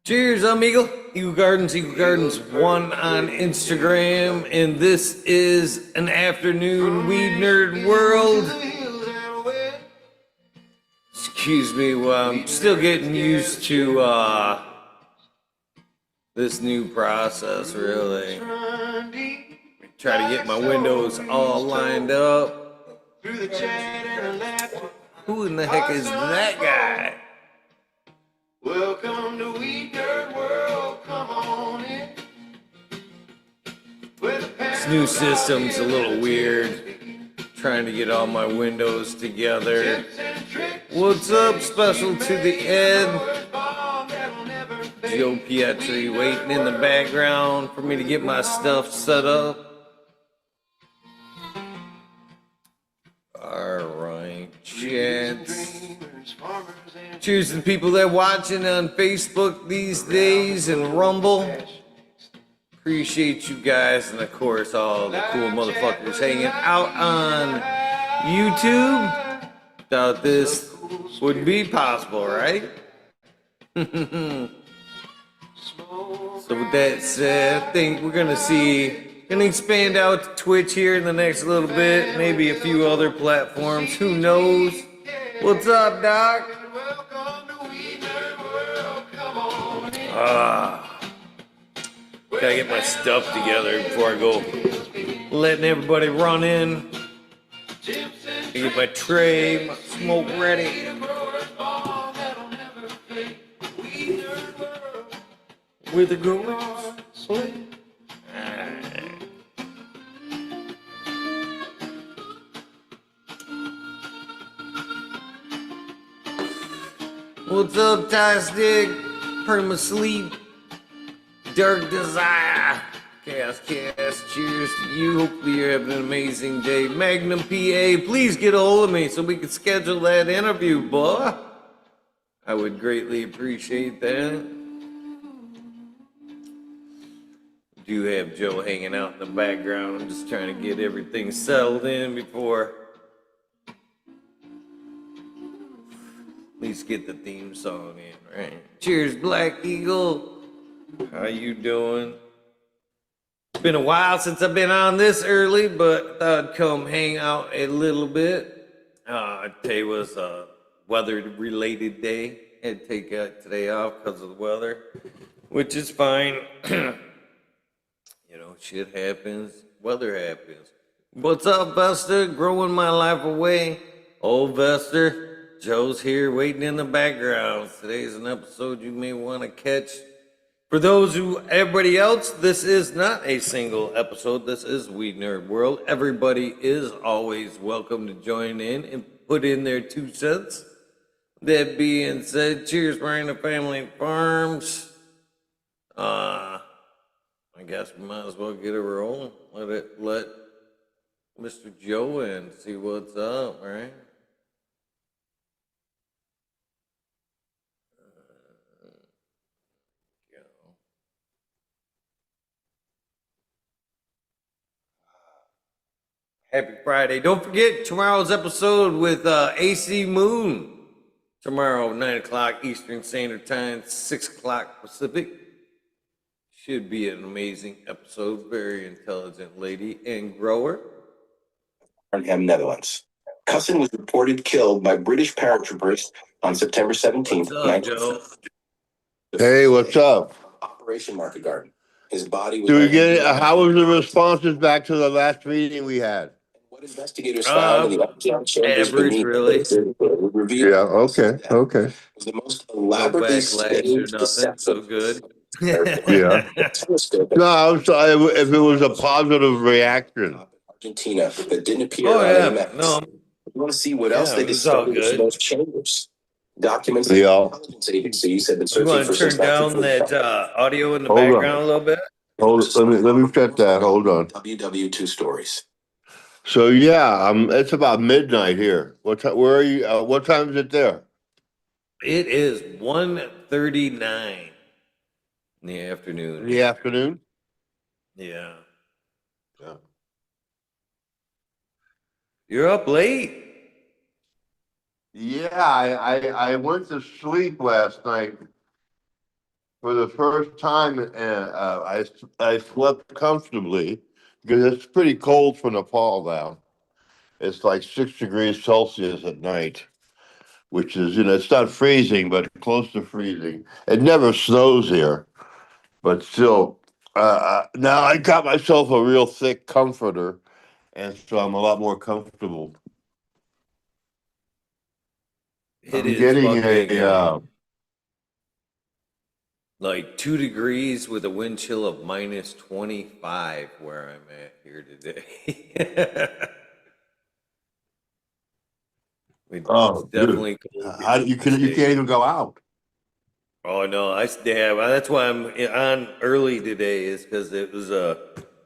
Cheers, I'm Eagle. Eagle Gardens 1 on Instagram, and this is an afternoon Weed Nerd World. Excuse me, well, I'm still getting used to this new process, really. Try to get my windows all lined up. Who in the heck is that guy? Welcome to WEedNerdWorld, come on in. This new system's a little weird. Trying to get all my windows together. What's up, special to the Ed? Joe Pietri waiting in the background for me to get my stuff set up. Alright, chats. Cheers to the people that are watching on Facebook these days and Rumble. Appreciate you guys, and of course all the cool motherfuckers hanging out on YouTube. Thought this would be possible, right? So with that said, I think we're gonna expand out to Twitch here in the next little bit, maybe a few other platforms, who knows? What's up, Doc? Gotta get my stuff together before I go letting everybody run in. Get my tray, my smoke ready. With the girls. What's up, Ty Stick? Perma Sleep. Dark Desire. Chaos Cast. Cheers to you. Hopefully you're having an amazing day. Magnum PA, please get a hold of me so we can schedule that interview, boy. I would greatly appreciate that. Do have Joe hanging out in the background. I'm just trying to get everything settled in before at least get the theme song in, right? Cheers, Black Eagle. How you doing? It's been a while since I've been on this early, but I thought I'd come hang out a little bit. Today was a weather-related day. I had to take today off because of the weather, which is fine. You know, shit happens, weather happens. What's up, Vesta? Growing my life away. Old Vesta, Joe's here waiting in the background. Today's an episode you may want to catch. For everybody else, this is not a single episode. This is Weed Nerd World. Everybody is always welcome to join in and put in their 2 cents. That being said, cheers, Ryan of Family Farms. I guess we might as well get it rolling. Let Mr. Joe in, see what's up, right? Happy Friday. Don't forget tomorrow's episode with AC Moon. Tomorrow, 9 o'clock Eastern Standard Time, 6 o'clock Pacific. Should be an amazing episode. Very intelligent lady and grower. Arnhem, Netherlands. Cusson was reported killed by British paratroopers on September 17th. What's up, Joe? Hey, what's up? Operation Market Garden. His body was. Do we get it? How was the responses back to the last meeting we had? What investigators found in the underground chambers average, beneath really. Yeah. Okay. Okay. Was the most elaborately staged nothing. So good. Yeah. No, if it was a positive reaction. Argentina that didn't appear. Oh yeah. No. You want to see what else they discovered in those chambers? Documents. Yeah. Intelligence agencies have been You searching want for to turn down that audio in the background a little bit? Let me check that. Hold on. WW2 stories. So yeah, it's about midnight here. Where are you? What time is it there? It is 1:39 in the afternoon. In the afternoon? Yeah. Yeah. You're up late. Yeah, I went to sleep last night for the first time, I slept comfortably because it's pretty cold for Nepal now. It's like 6 degrees Celsius at night, which is, it's not freezing, but close to freezing. It never snows here, but still, now I got myself a real thick comforter, and so I'm a lot more comfortable. It I'm is getting fucking a, like 2 degrees with a wind chill of minus 25 where I'm at here today. It's oh, dude, definitely cold here how in you the can you state. can't even go out. Oh no, yeah, well, that's why I'm on early today is because it was a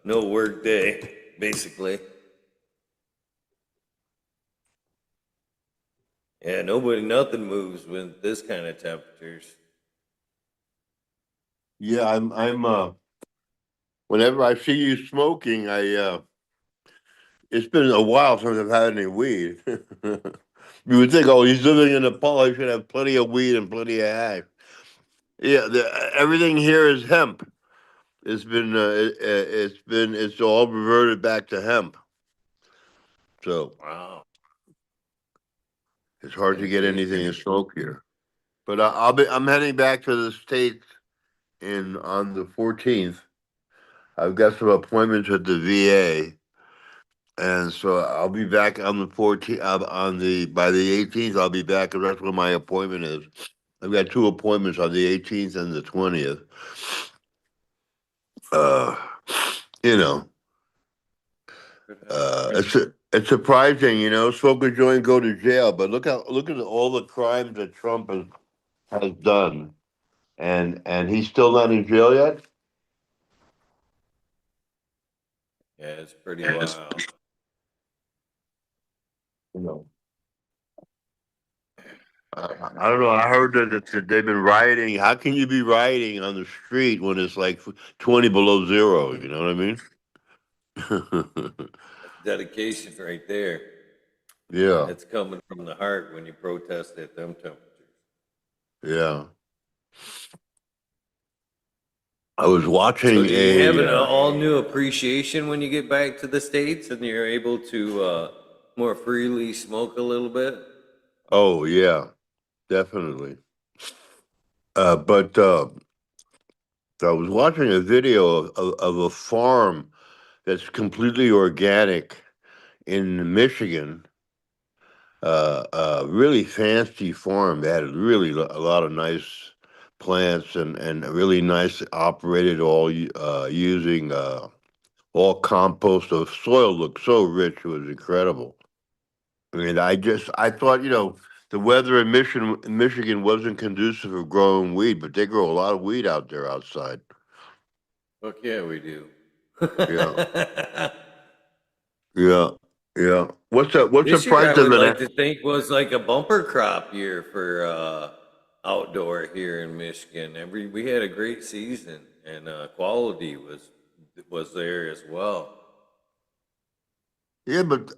no work day, basically. Yeah, nothing moves with this kind of temperatures. Yeah, whenever I see you smoking, it's been a while since I've had any weed. You would think, oh, he's living in Nepal, he should have plenty of weed and plenty of hash. Yeah, everything here is hemp. It's all reverted back to hemp. So Wow, it's hard to get anything to dedication. smoke here. But I'm heading back to the States in on the 14th. I've got some appointments at the VA. And so I'll be back on the 14th, by the 18th, I'll be back, and that's when my appointment is. I've got two appointments on the 18th and the 20th. Uh, you know, it's surprising, smoke a joint, go to jail, but look at all the crimes that Trump has done, and he's still not in jail yet. Yeah, it's pretty wild. You know, I don't know. I heard that they've been rioting. How can you be rioting on the street when it's like 20 below zero? You know what I mean? That's dedication right there. Yeah, That's coming from the heart when you protest at them temperatures. yeah. I was So watching do you have an all new appreciation when you get back to the States and you're able to more freely smoke a little bit? oh yeah, definitely. But I was watching a video of a farm that's completely organic in Michigan. Really fancy farm. They had really a lot of nice plants and really nice operated using all compost. The soil looked so rich; it was incredible. I mean, I thought the weather in Michigan wasn't conducive for growing weed, but they grow a lot of weed out there outside. Fuck yeah, we do. Yeah, yeah, yeah. What's the This year, I price of would like an? to think was like a bumper crop year for outdoor here in Michigan. We had a great season, and quality was there as well. Yeah, but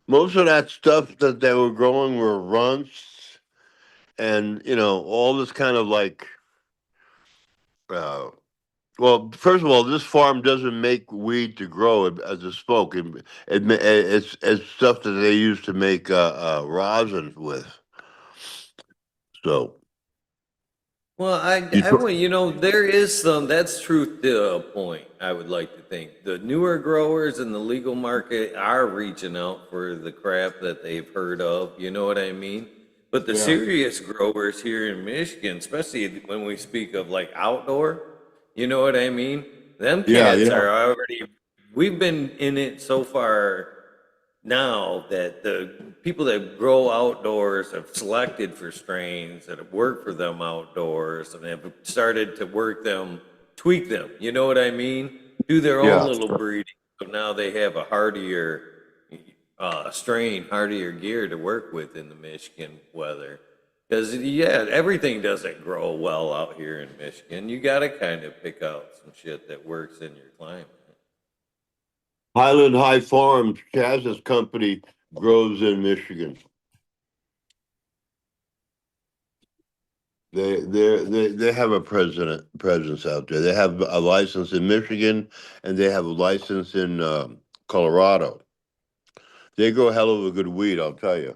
most of that stuff that they were growing were runts, and all this kind of like. Uh, well, first of all, this farm doesn't make weed to grow it as a smoke. It's stuff that they use to make rosin with. So Well, you there is some, that's truth to a point, I would like to think. The newer growers in the legal market are reaching out for the crap that they've heard of, you know what I mean? But the yeah, serious growers here in Michigan, especially when we speak of like outdoor, you know what I mean? Them yeah, cats yeah, are already, we've been in it so far now that the people that grow outdoors have selected for strains that have worked for them outdoors and have started to work them, tweak them. You know what I mean? Do their own yeah. little breeding. So now they have a hardier strain, hardier gear to work with in the Michigan weather. Because, yeah, everything doesn't grow well out here in Michigan. You got to kind of pick out some shit that works in your climate. Highland High Farms, Chaz's company grows in Michigan. They have a presence out there. They have a license in Michigan, and they have a license in Colorado. They grow hell of a good weed, I'll tell you.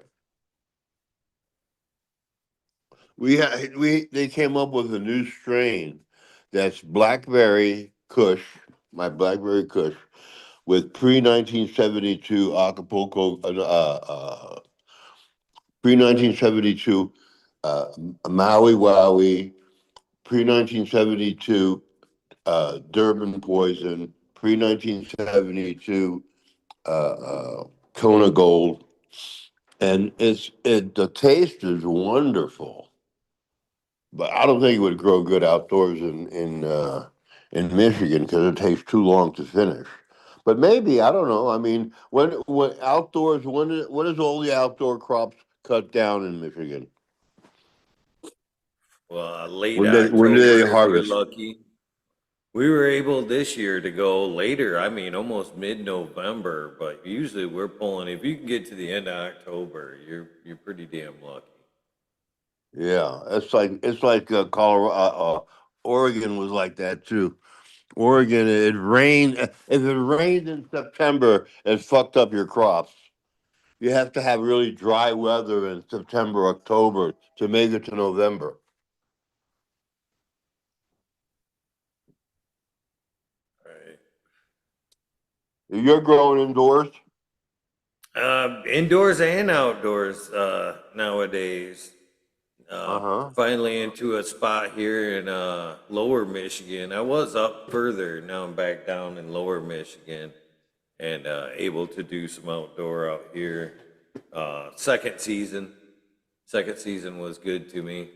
We they came up with a new strain that's blackberry Kush, my blackberry Kush, with pre 1972 Acapulco, pre 1972 uh, Maui Wowie, pre 1972 Durban Poison, pre 1972 Kona Gold, and the taste is wonderful. But I don't think it would grow good outdoors in Michigan because it takes too long to finish. But maybe I don't know. I mean, when outdoors, when is all the outdoor crops cut down in Michigan? Well, late When do they October if you're harvest? lucky. We were able this year to go later. I mean, almost mid-November, but usually we're pulling. If you can get to the end of October, you're pretty damn lucky. Yeah, it's like Colorado, Oregon was like that too. Oregon, it rained. If it rained in September, it fucked up your crops. You have to have really dry weather in September, October to make it to November. Right. You're growing indoors? Indoors and outdoors nowadays. Uh-huh. Finally into a spot here in lower Michigan. I was up further. Now I'm back down in lower Michigan and able to do some outdoor out here. Second season. Second season was good to me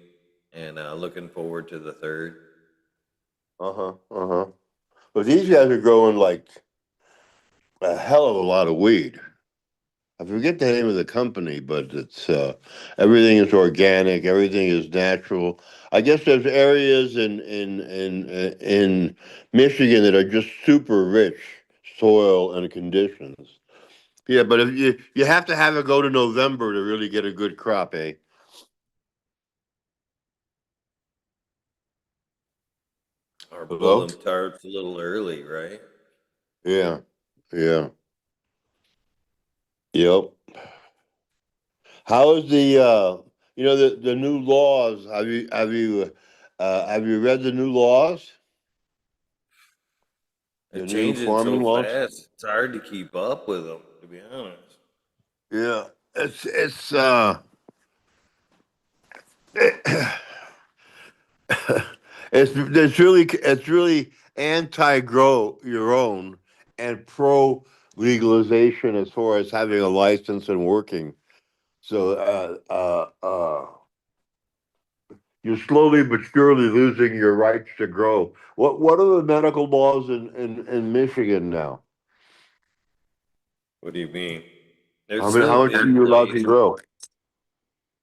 and looking forward to the third. Uh-huh. Uh-huh. But these guys are growing like a hell of a lot of weed. I forget the name of the company, but it's everything is organic, everything is natural. I guess there's areas in Michigan that are just super rich soil and conditions. Yeah, but if you have to have it go to November to really get a good crop, eh? Or pull Hello? them tarps a little early, right? Yeah, yeah, yep. How is the new laws? Have you read the new laws? They're The new changing so farming laws? fast. It's hard to keep up with them, to be honest. Yeah, it's it's really anti-grow your own and pro legalization as far as having a license and working. So you're slowly but surely losing your rights to grow. What are the medical laws in Michigan now? What do you mean? They're How still much are in you allowed to place. grow?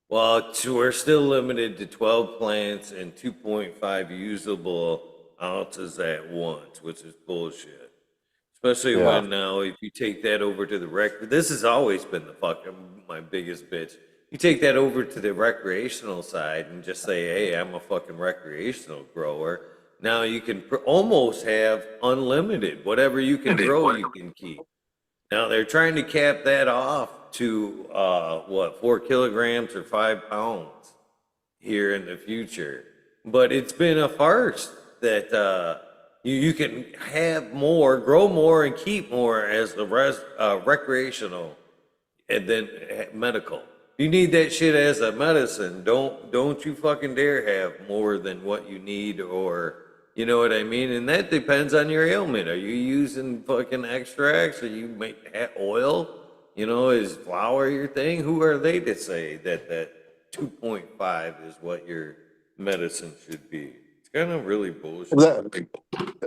Well, we're still limited to 12 plants and 2.5 usable ounces at once, which is bullshit. Especially Yeah. when now, if you take that over to the this has always been the fucking my biggest bitch. You take that over to the recreational side and just say, hey, I'm a fucking recreational grower. Now you can almost have unlimited. Whatever you can grow, you can keep. Now they're trying to cap that off to what, 4 kilograms or 5 pounds here in the future. But it's been a farce that you can have more, grow more, and keep more as the recreational and then medical. You need that shit as a medicine. Don't you fucking dare have more than what you need, or you know what I mean? And that depends on your ailment. Are you using fucking extracts? Are you make oil? You know, is flour your thing? Who are they to say that 2.5 is what your medicine should be? It's kind of really bullshit. That,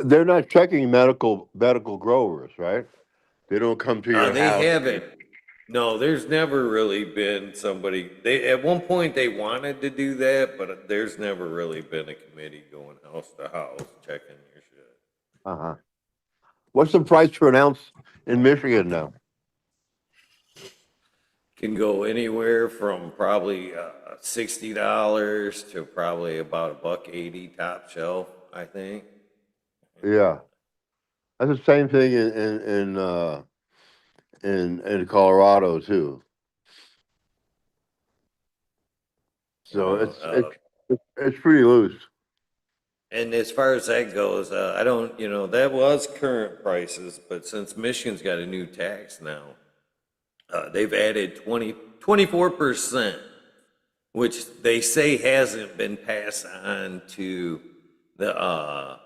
they're not checking medical growers, right? They don't come to your They house. haven't. No, there's never really been somebody. They at one point they wanted to do that, but there's never really been a committee going house to house checking your shit. Uh-huh. What's the price for an ounce in Michigan now? can go anywhere from probably $60 to probably about $1.80 top shelf, I think. Yeah, that's the same thing in Colorado too. You So know, it's pretty loose. and as far as that goes, I don't, that was current prices, but since Michigan's got a new tax now, they've added 24%, which they say hasn't been passed on to the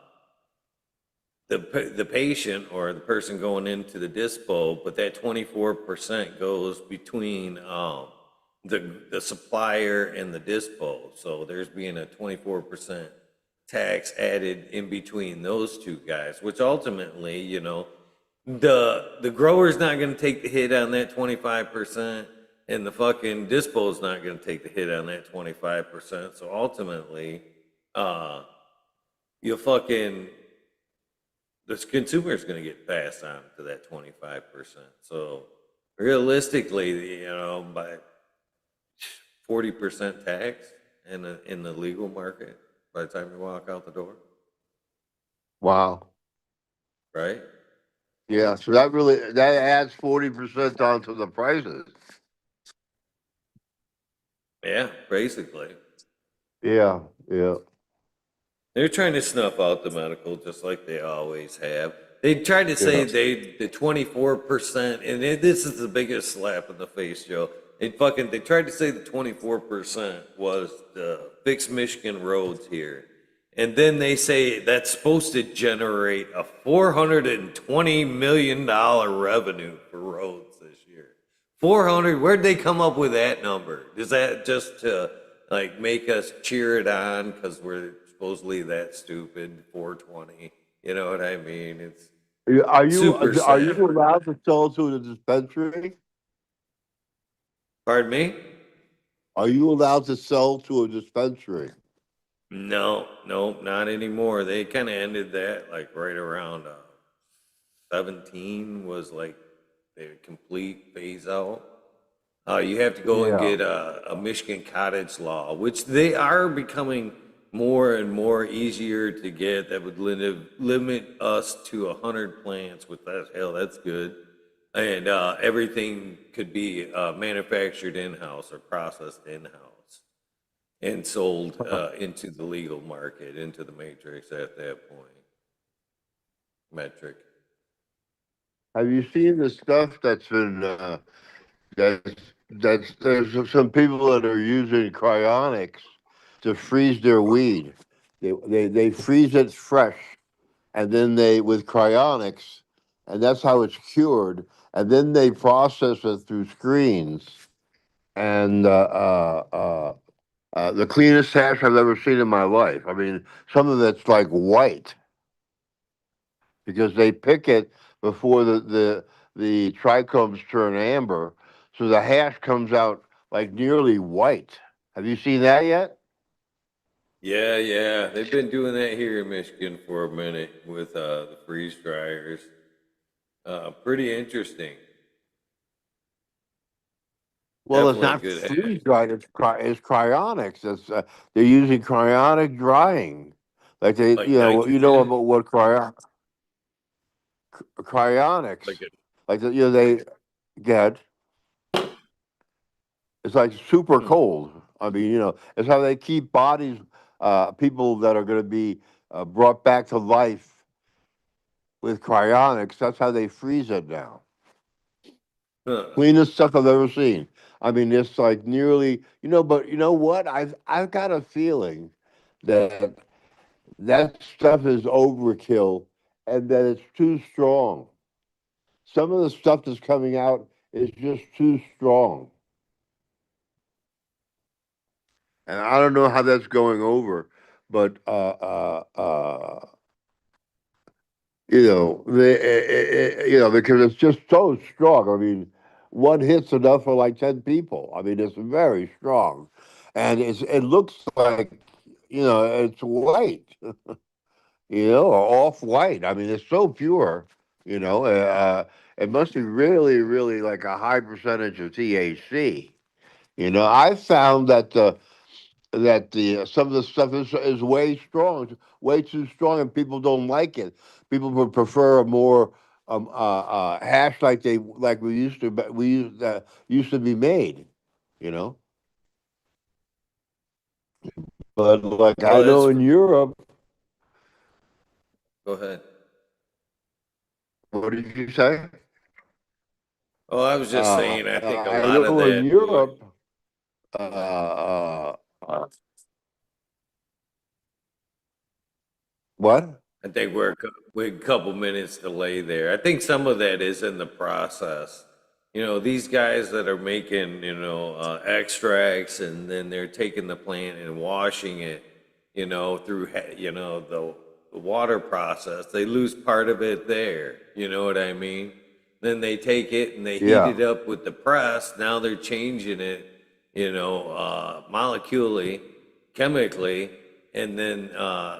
the patient or the person going into the dispo, but that 24% goes between the supplier and the dispo. So there's being a 24% tax added in between those two guys, which ultimately, the grower's not going to take the hit on that 25%, and the fucking dispo's not going to take the hit on that 25%. So ultimately, you fucking the consumer is going to get passed on to that 25%. So realistically, by 40% tax in the legal market by the time you walk out the door, Wow. right? Yeah. So that adds 40% onto the prices. Yeah, basically. Yeah. Yeah. They're trying to snuff out the medical just like they always have. They tried to say Yeah. the 24%, and this is the biggest slap in the face, Joe. They tried to say the 24% was the fix Michigan roads here. And then they say that's supposed to generate a $420 million revenue for roads this year. 400, where'd they come up with that number? Is that just to like make us cheer it on because we're supposedly that stupid? 420, you know what I mean? It's super Are you sad. allowed to sell to the dispensary? Pardon me? Are you allowed to sell to a dispensary? No, no, not anymore. They kind of ended that like right around 17 was like the complete phase out. You have to go and Yeah. get a Michigan cottage law, which they are becoming more and more easier to get. That would limit us to 100 plants, with that, hell, that's good. And everything could be manufactured in-house or processed in-house and sold into the legal market, into the matrix at that point. Metric. Have you seen the stuff that's been that's there's some people that are using cryonics to freeze their weed. They freeze it fresh, and then they with cryonics, and that's how it's cured. And then they process it through screens. And the cleanest hash I've ever seen in my life. I mean, some of it's like white because they pick it before the trichomes turn amber, so the hash comes out like nearly white. Have you seen that yet? Yeah, yeah. They've been doing that here in Michigan for a minute with the freeze dryers. Pretty interesting. Well, it's Definitely not good hash. freeze dried. It's cryonics. They're using cryonic drying, like Like nitrogen, about what cryonics, like a like they get. It's like super hmm. cold. I mean, it's how they keep bodies, people that are going to be brought back to life with cryonics. That's how they freeze it now. Huh. Cleanest stuff I've ever seen. I mean, it's like nearly, but you know what? I've got a feeling that that stuff is overkill and that it's too strong. Some of the stuff that's coming out is just too strong. And I don't know how that's going over, but because it's just so strong. I mean, one hit's enough for like 10 people. I mean, it's very strong, and it looks like it's white, or off white. I mean, it's so pure, you know. it must be really, really like a high percentage of THC. I found that the some of the stuff is way strong, way too strong, and people don't like it. People would prefer a more hash like we used to used to be made. You know, but like I Well, know that's in Europe, go ahead. what did you say? Oh, I was just saying, I think a I lot of know in that would. Europe, uh, what? I think we're a couple minutes delay there. I think some of that is in the process. These guys that are making, extracts and then they're taking the plant and washing it, through, the water process. They lose part of it there. You know what I mean? Then they take it and they heat Yeah. it up with the press. Now they're changing it, molecularly, chemically, and then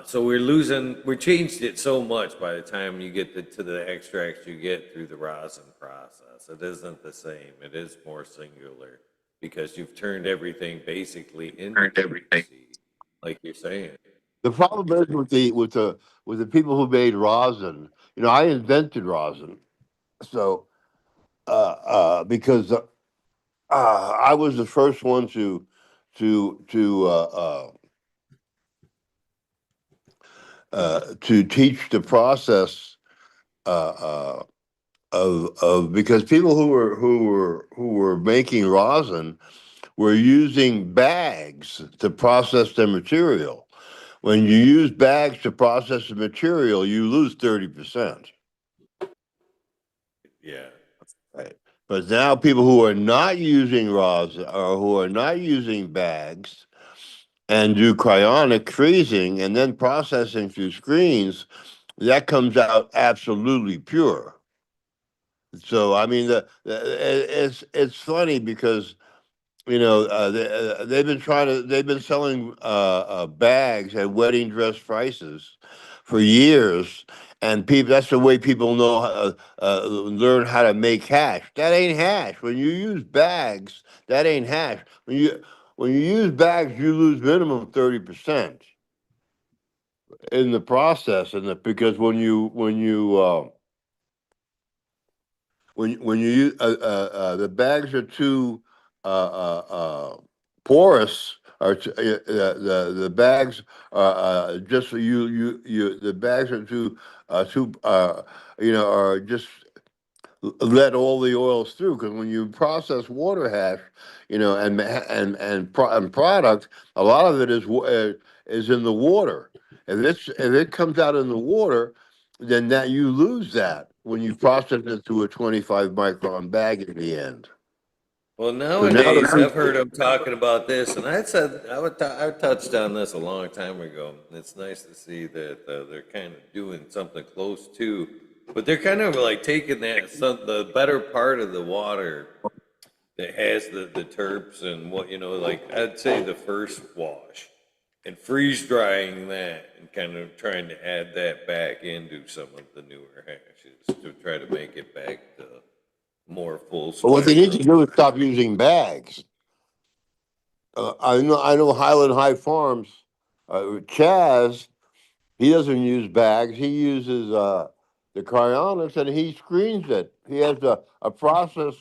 so we changed it so much by the time you get to the extracts you get through the rosin process. It isn't the same. It is more singular because you've turned everything basically into THC, like you're saying. The problem is with the people who made rosin. I invented rosin, so because I was the first one to teach the process uh, of because people who were making rosin were using bags to process their material. When you use bags to process the material, you lose 30%. Yeah. Right. But now people who are not using rosin or who are not using bags and do cryonic freezing and then processing through screens, that comes out absolutely pure. So I mean, it's funny because they've been selling bags at wedding dress prices for years, and people that's the way people know learn how to make hash. That ain't hash. When you use bags, that ain't hash. When you use bags, you lose minimum 30% in the process, because when you use the bags are too porous, or the bags just the bags are are just let all the oils through, because when you process water hash, and product, a lot of it is in the water. If it comes out in the water, then that you lose that when you process it through a 25 micron bag in the end. Well, So now nowadays the I've heard them talking about this, and I said I touched on this a long time ago. It's nice to see that they're kind of doing something close to, but they're kind of like taking the better part of the water that has the terps and like I'd say the first wash, and freeze drying that and kind of trying to add that back into some of the newer hashes to try to make it back to more full But what they need to spectrum. do is stop using bags. I know Highland High Farms. Chaz, he doesn't use bags. He uses the cryonics, and he screens it. He has a process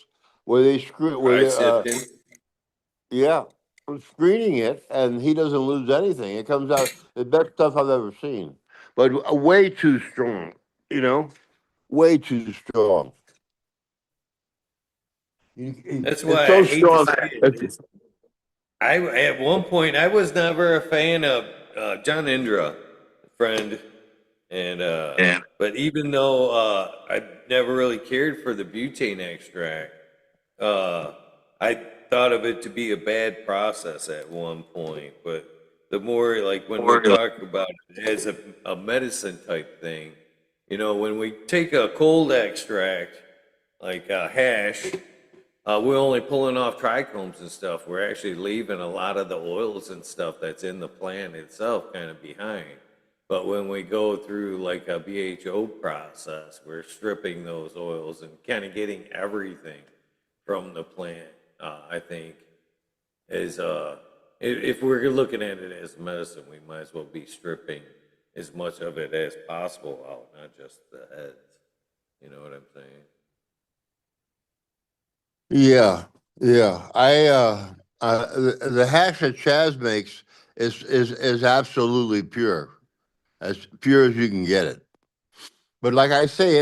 where they screen where Dry they sifting. yeah, screening it, and he doesn't lose anything. It comes out the best stuff I've ever seen, but way too strong. You know, way too strong. That's It's why I so hate to strong. see it. I at one point I was never a fan of John Indra, friend, and but even though I never really cared for the butane extract, uh, I thought of it to be a bad process at one point. But the more like when we talk about it as a medicine type thing, when we take a cold extract like hash, we're only pulling off trichomes and stuff. We're actually leaving a lot of the oils and stuff that's in the plant itself kind of behind. But when we go through like a BHO process, we're stripping those oils and kind of getting everything from the plant. I think is if we're looking at it as medicine, we might as well be stripping as much of it as possible out, not just the heads. You know what I'm saying? Yeah, yeah. The hash that Chaz makes is absolutely as pure as you can get it. But like I say,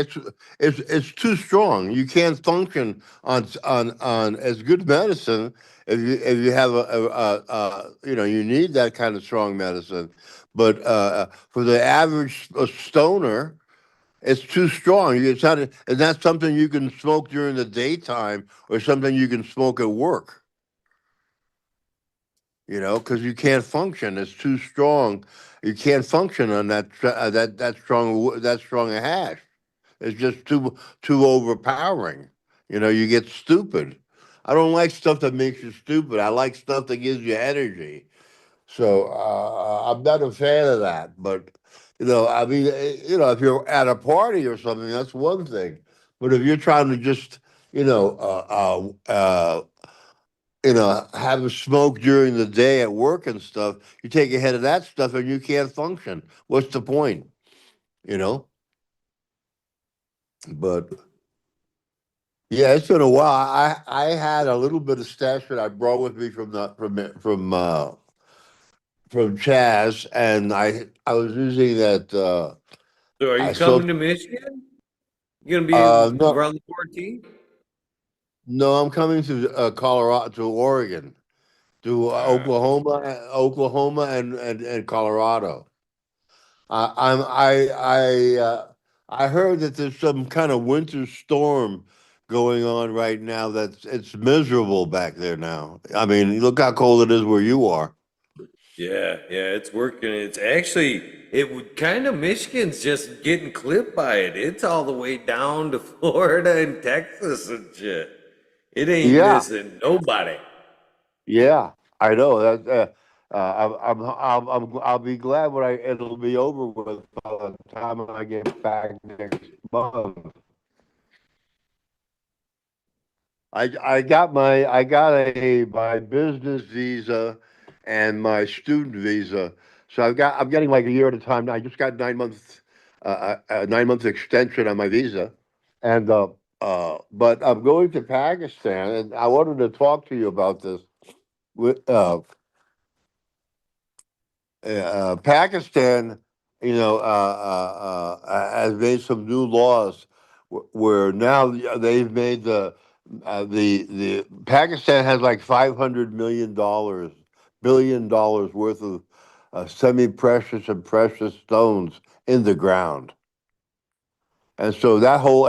it's too strong. You can't function on as good medicine if you have you need that kind of strong medicine. But for the average stoner, it's too strong. It's not something you can smoke during the daytime or something you can smoke at work. Because you can't function. It's too strong. You can't function on that strong a hash. It's just too overpowering. You get stupid. I don't like stuff that makes you stupid. I like stuff that gives you energy. So I'm not a fan of that. But I mean, if you're at a party or something, that's one thing. But if you're trying to just, you know, have a smoke during the day at work and stuff, you take a hit of that stuff and you can't function. What's the point? You know. But yeah, it's been a while. I had a little bit of stash that I brought with me from Chaz, and I was using that. So, are you I sold. coming to Michigan? You gonna be No, around the 14th? no, I'm coming to Colorado, to Oregon, to Ah, Oklahoma, and Colorado. I heard that there's some kind of winter storm going on right now. It's miserable back there now. I mean, look how cold it is where you are. yeah, yeah, it's working. It's actually, it would kind of, Michigan's just getting clipped by it. It's all the way down to Florida and Texas and shit. It ain't Yeah, missing nobody. yeah, I know that. I'll be glad when it'll be over with by the time I get back next month. I got my business visa and my student visa. So I'm getting like a year at a time. I just got 9 months a 9 month extension on my visa. And but I'm going to Pakistan, and I wanted to talk to you about this. With Pakistan, has made some new laws where now they've made the Pakistan has like $500 billion worth of semi-precious and precious stones in the ground. And so that whole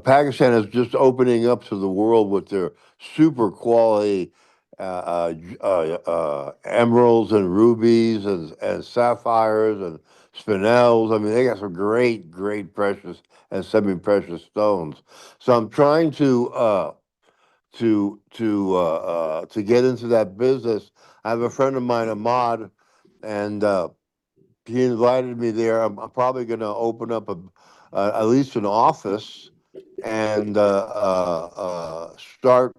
Pakistan is just opening up to the world with their super quality emeralds and rubies and sapphires and spinels. I mean, they got some great, great precious and semi-precious stones. So I'm trying to get into that business. I have a friend of mine, Ahmad, and he invited me there. I'm probably going to open up at least an office and start,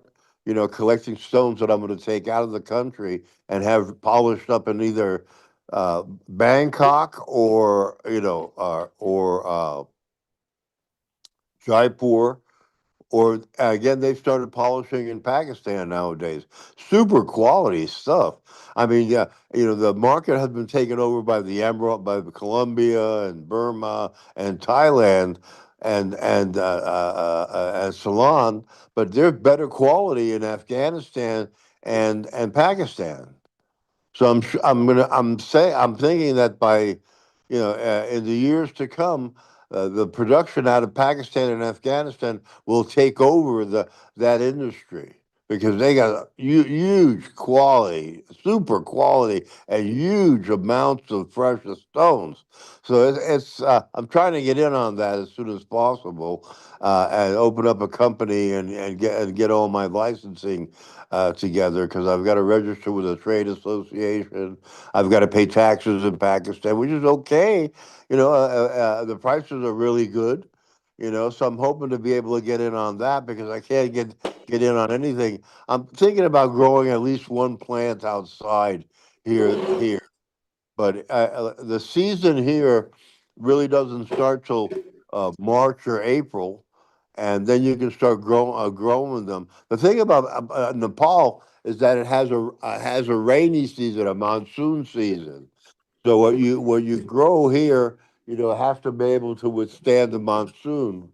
collecting stones that I'm going to take out of the country and have polished up in either Bangkok or Jaipur. Or again, they've started polishing in Pakistan nowadays. Super quality stuff. I mean, yeah, the market has been taken over by the Colombia and Burma and Thailand and Ceylon, but there's better quality in Afghanistan and Pakistan. So I'm thinking that in the years to come, the production out of Pakistan and Afghanistan will take over that industry. because they got huge quality, super quality, and huge amounts of precious stones. So I'm trying to get in on that as soon as possible, and open up a company and get all my licensing together, because I've got to register with a trade association. I've got to pay taxes in Pakistan, which is okay. The prices are really good. So I'm hoping to be able to get in on that, because I can't get in on anything. I'm thinking about growing at least one plant outside here, but the season here really doesn't start till March or April, and then you can start growing them. The thing about Nepal is that it has a rainy season, a monsoon season. So what you grow here, have to be able to withstand the monsoon.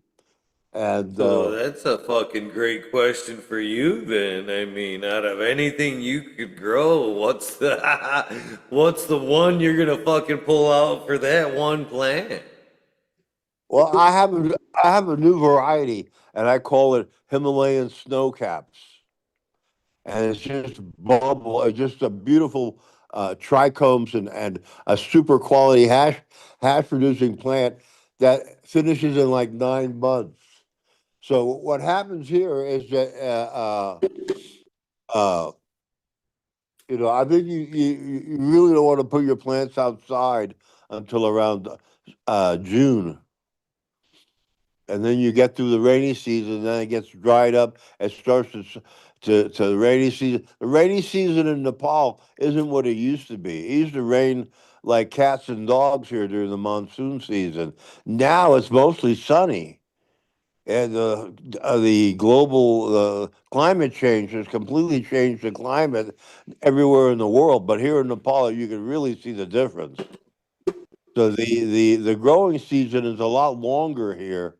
And So that's a fucking great question for you then. I mean, out of anything you could grow, what's the what's the one you're gonna fucking pull out for that one plant? well, I have a new variety, and I call it Himalayan snowcaps, and it's just bubble, it's just a beautiful trichomes and a super quality hash producing plant that finishes in like 9 months. So what happens here is that uh, I think you really don't want to put your plants outside until around June, and then you get through the rainy season. Then it gets dried up. It starts to the rainy season. The rainy season in Nepal isn't what it used to be. It used to rain like cats and dogs here during the monsoon season. Now it's mostly sunny. And the global climate change has completely changed the climate everywhere in the world. But here in Nepal, you can really see the difference. So the growing season is a lot longer here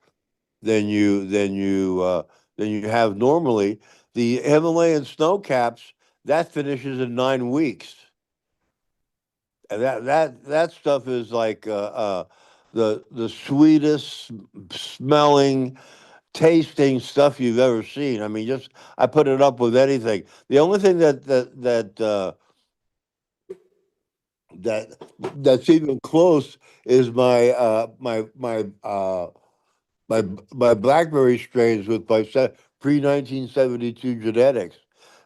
than you have normally. The Himalayan snow caps, that finishes in 9 weeks, and that stuff is like the sweetest smelling, tasting stuff you've ever seen. I mean, just I put it up with anything. The only thing that that's even close is my blackberry strains with my pre-1972 genetics.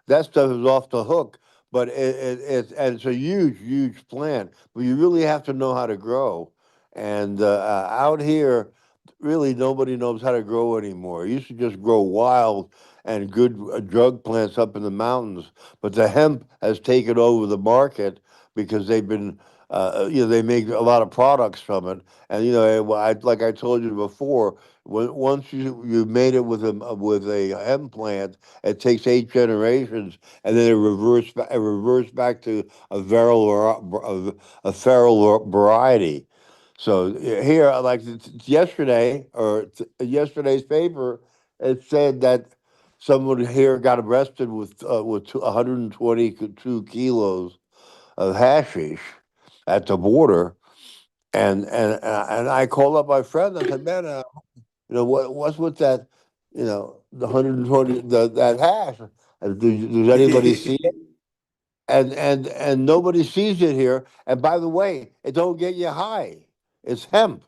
That stuff is off the hook, but it's a huge plant. But you really have to know how to grow. And out here, really nobody knows how to grow anymore. It used to just grow wild and good drug plants up in the mountains, but the hemp has taken over the market because they make a lot of products from it. And like I told you before, once you made it with a hemp plant, it takes 8 generations, and then it reverts back to a feral or a feral variety. So here, like yesterday or yesterday's paper, it said that someone here got arrested with 122 kilos of hashish at the border, and I called up my friend. I said, "Man, what's with that? The 120 that hash. Does anybody see it? And nobody sees it here. And by the way, it don't get you high. It's hemp.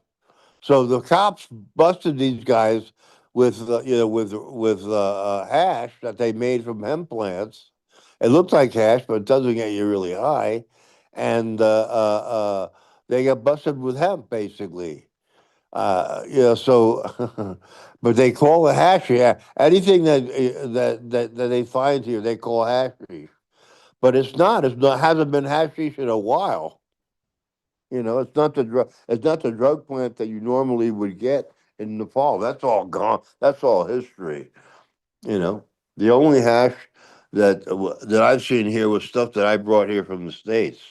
So the cops busted these guys with hash that they made from hemp plants. It looks like hash, but it doesn't get you really high. And they got busted with hemp, basically. So, but they call it hash. Yeah, anything that they find here, they call hashish. But it's not. It's not. Hasn't been hashish in a while. It's not the drug. It's not the drug plant that you normally would get in Nepal. That's all gone. That's all history. You know, the only hash that I've seen here was stuff that I brought here from the States.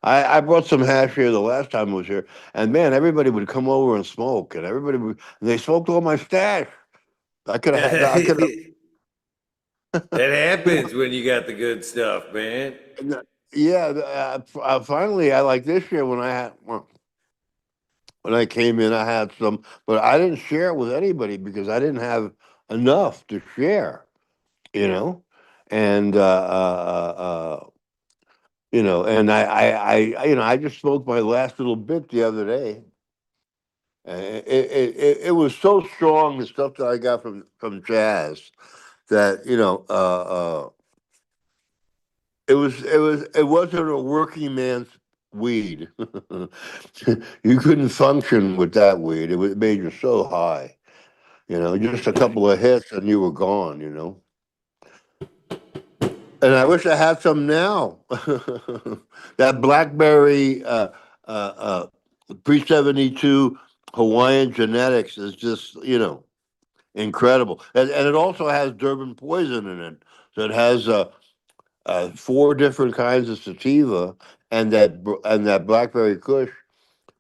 I brought some hash here the last time I was here, and man, everybody would come over and smoke, and they smoked all my stash. I could have had. I could have. That happens when you got the good stuff, man. Yeah. Finally, I like this year when I came in, I had some, but I didn't share it with anybody because I didn't have enough to share. you know, and and I just smoked my last little bit the other day. It was so strong, the stuff that I got from Jazz, that it wasn't a working man's weed. You couldn't function with that weed. It made you so high. Just a couple of hits and you were gone. And I wish I had some now. That blackberry pre-72 Hawaiian genetics is just incredible, and it also has Durban poison in it. So it has four different kinds of sativa, and that blackberry kush,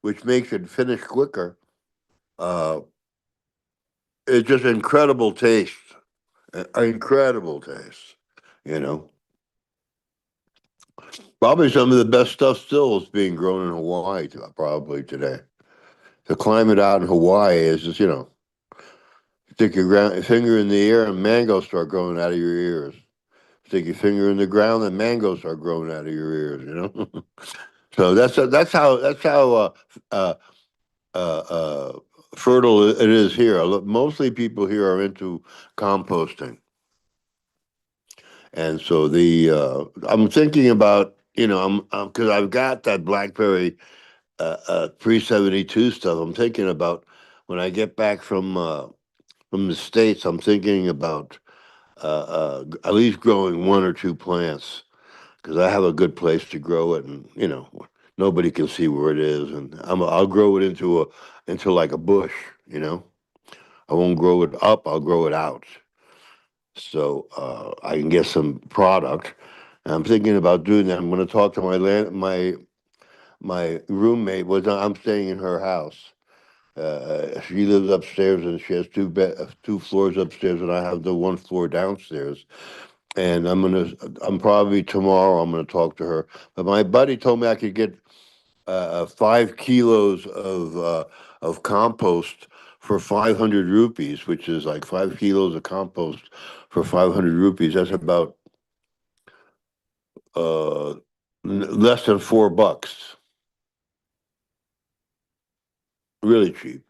which makes it finish quicker. Uh, it's just incredible taste, incredible taste. You know, Probably some of the best stuff still is being grown in Hawaii. Probably today, the climate out in Hawaii is just stick your finger in the air and mangoes start growing out of your ears. Stick your finger in the ground and mangoes start growing out of your ears. So that's how uh, uh, fertile it is here. Mostly people here are into composting, and so I'm thinking about because I've got that blackberry pre-72 stuff. I'm thinking about when I get back from the States. I'm thinking about at least growing one or two plants because I have a good place to grow it, and nobody can see where it is, and I'll grow it into like a bush. I won't grow it up. I'll grow it out, so I can get some product. And I'm thinking about doing that. I'm going to talk to my roommate. I'm staying in her house. She lives upstairs, and she has two floors upstairs, and I have the one floor downstairs. And I'm probably tomorrow. I'm gonna talk to her. But my buddy told me I could get 5 kilos of compost for 500 rupees, which is like 5 kilos of compost for 500 rupees. That's about less than $4. Really cheap.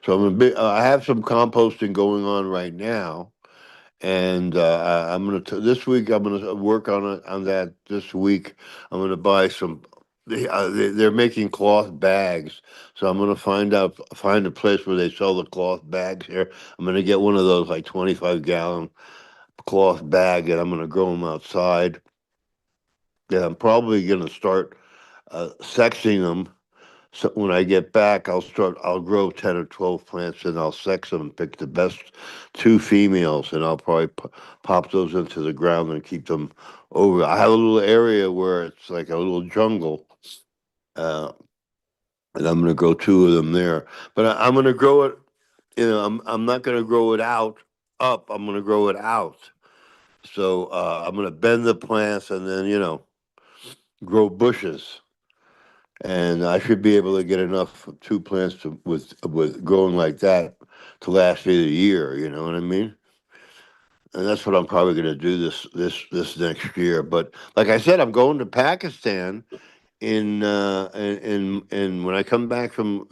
So I have some composting going on right now, and this week I'm gonna work on that. This week I'm gonna buy some. They're making cloth bags, so I'm gonna find a place where they sell the cloth bags here. I'm gonna get one of those like 25-gallon cloth bag, and I'm gonna grow them outside. And I'm probably gonna start sexing them. So when I get back, I'll grow 10 or 12 plants, and I'll sex them and pick the best two females, and I'll probably pop those into the ground and keep them over. I have a little area where it's like a little jungle, uh, and I'm going to grow two of them there. But I'm going to grow it, I'm not going to grow it up. I'm going to grow it out. So I'm going to bend the plants and then, grow bushes, and I should be able to get enough two plants with growing like that to last me the year. You know what I mean? And that's what I'm probably going to do this next year. But like I said, I'm going to Pakistan in when I come back from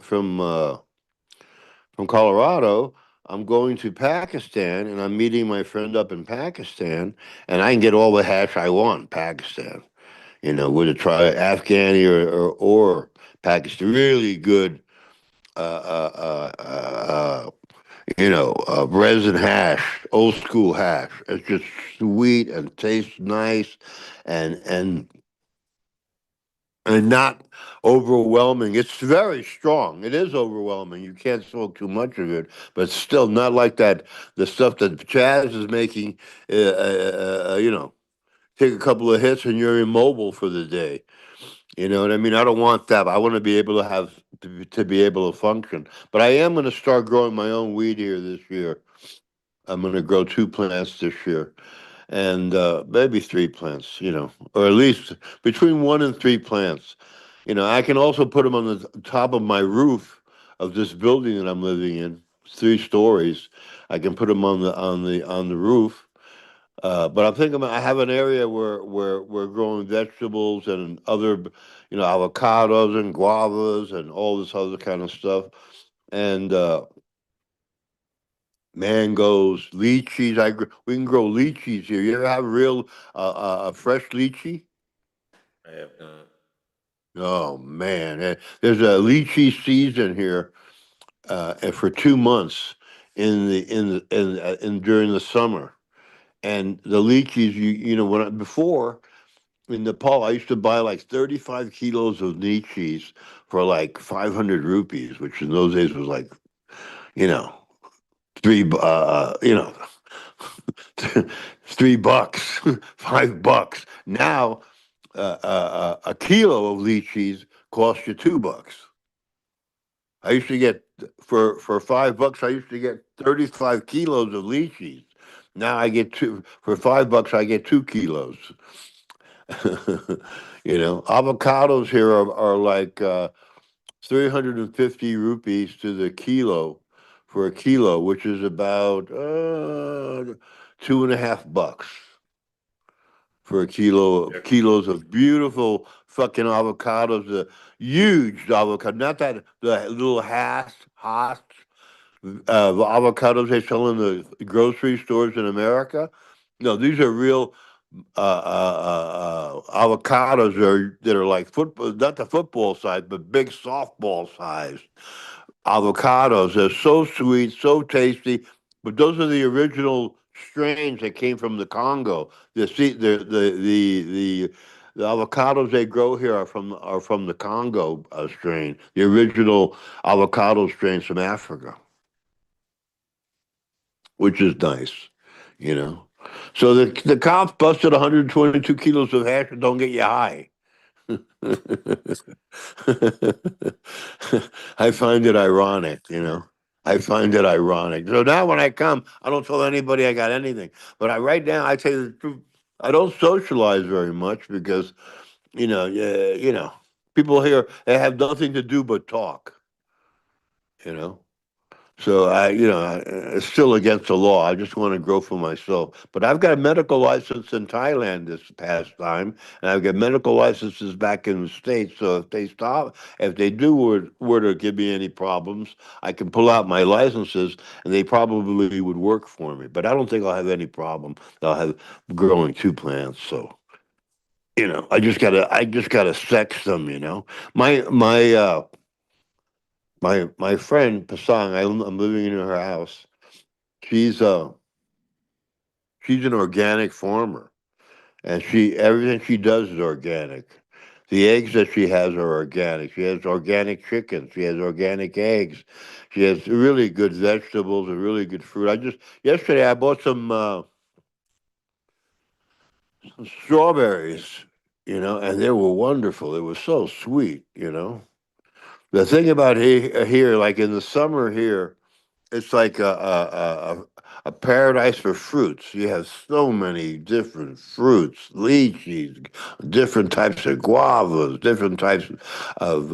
Colorado. I'm going to Pakistan, and I'm meeting my friend up in Pakistan, and I can get all the hash I want in Pakistan. Whether try Afghani or Pakistan, really good, resin hash, old school hash. It's just sweet and tastes nice, and and and not overwhelming. It's very strong. It is overwhelming. You can't smoke too much of it, but still not like that. The stuff that Chaz is making, take a couple of hits and you're immobile for the day. You know what I mean? I don't want that. I want to be able to be able to function. But I am going to start growing my own weed here this year. I'm going to grow two plants this year, and maybe three plants. Or at least between one and three plants. I can also put them on the top of my roof of this building that I'm living in. It's 3 stories. I can put them on the roof, But I'm thinking I have an area where we're growing vegetables and other, avocados and guavas and all this other kind of stuff, and mangoes, lychees. We can grow lychees here. You ever have real fresh lychee? I have not. Oh man, there's a lychee season here, and for 2 months in during the summer. And the lychees, when before in Nepal, I used to buy like 35 kilos of lychees for like 500 rupees, which in those days was like, you know, three, $3, $5. Now, a kilo of lychees costs you $2. I used to get for $5. I used to get 35 kilos of lychees. Now I get two for $5. I get 2 kilos. Avocados here are like 350 rupees to the kilo for a kilo, which is about $2.50 for a Yep. kilos of beautiful fucking avocados, the huge avocado, not that the little Haas avocados they sell in the grocery stores in America. No, these are real avocados that are like football, not the football size, but big softball size avocados. They're so sweet, so tasty. But those are the original strains that came from the Congo. The avocados they grow here are from the Congo strain, the original avocado strains from Africa, which is nice, you know. So the cops busted 122 kilos of hash and don't get you high. I find it ironic. I find it ironic. So now when I come, I don't tell anybody I got anything. But right now, I tell you the truth, I don't socialize very much because, yeah, people here they have nothing to do but talk. You know. So it's still against the law. I just want to grow for myself. But I've got a medical license in Thailand this past time, and I've got medical licenses back in the States. So if they do were to give me any problems, I can pull out my licenses, and they probably would work for me. But I don't think I'll have any problem. I'll have growing two plants. So I just gotta sex them. My friend Pasang, I'm living in her house. She's uh she's an organic farmer, and she everything she does is organic. The eggs that she has are organic. She has organic chickens. She has organic eggs. She has really good vegetables and really good fruit. I just yesterday I bought some strawberries, and they were wonderful. It was so sweet. The thing about here, like in the summer here, it's like a paradise for fruits. You have so many different fruits, lychees, different types of guavas, different types of.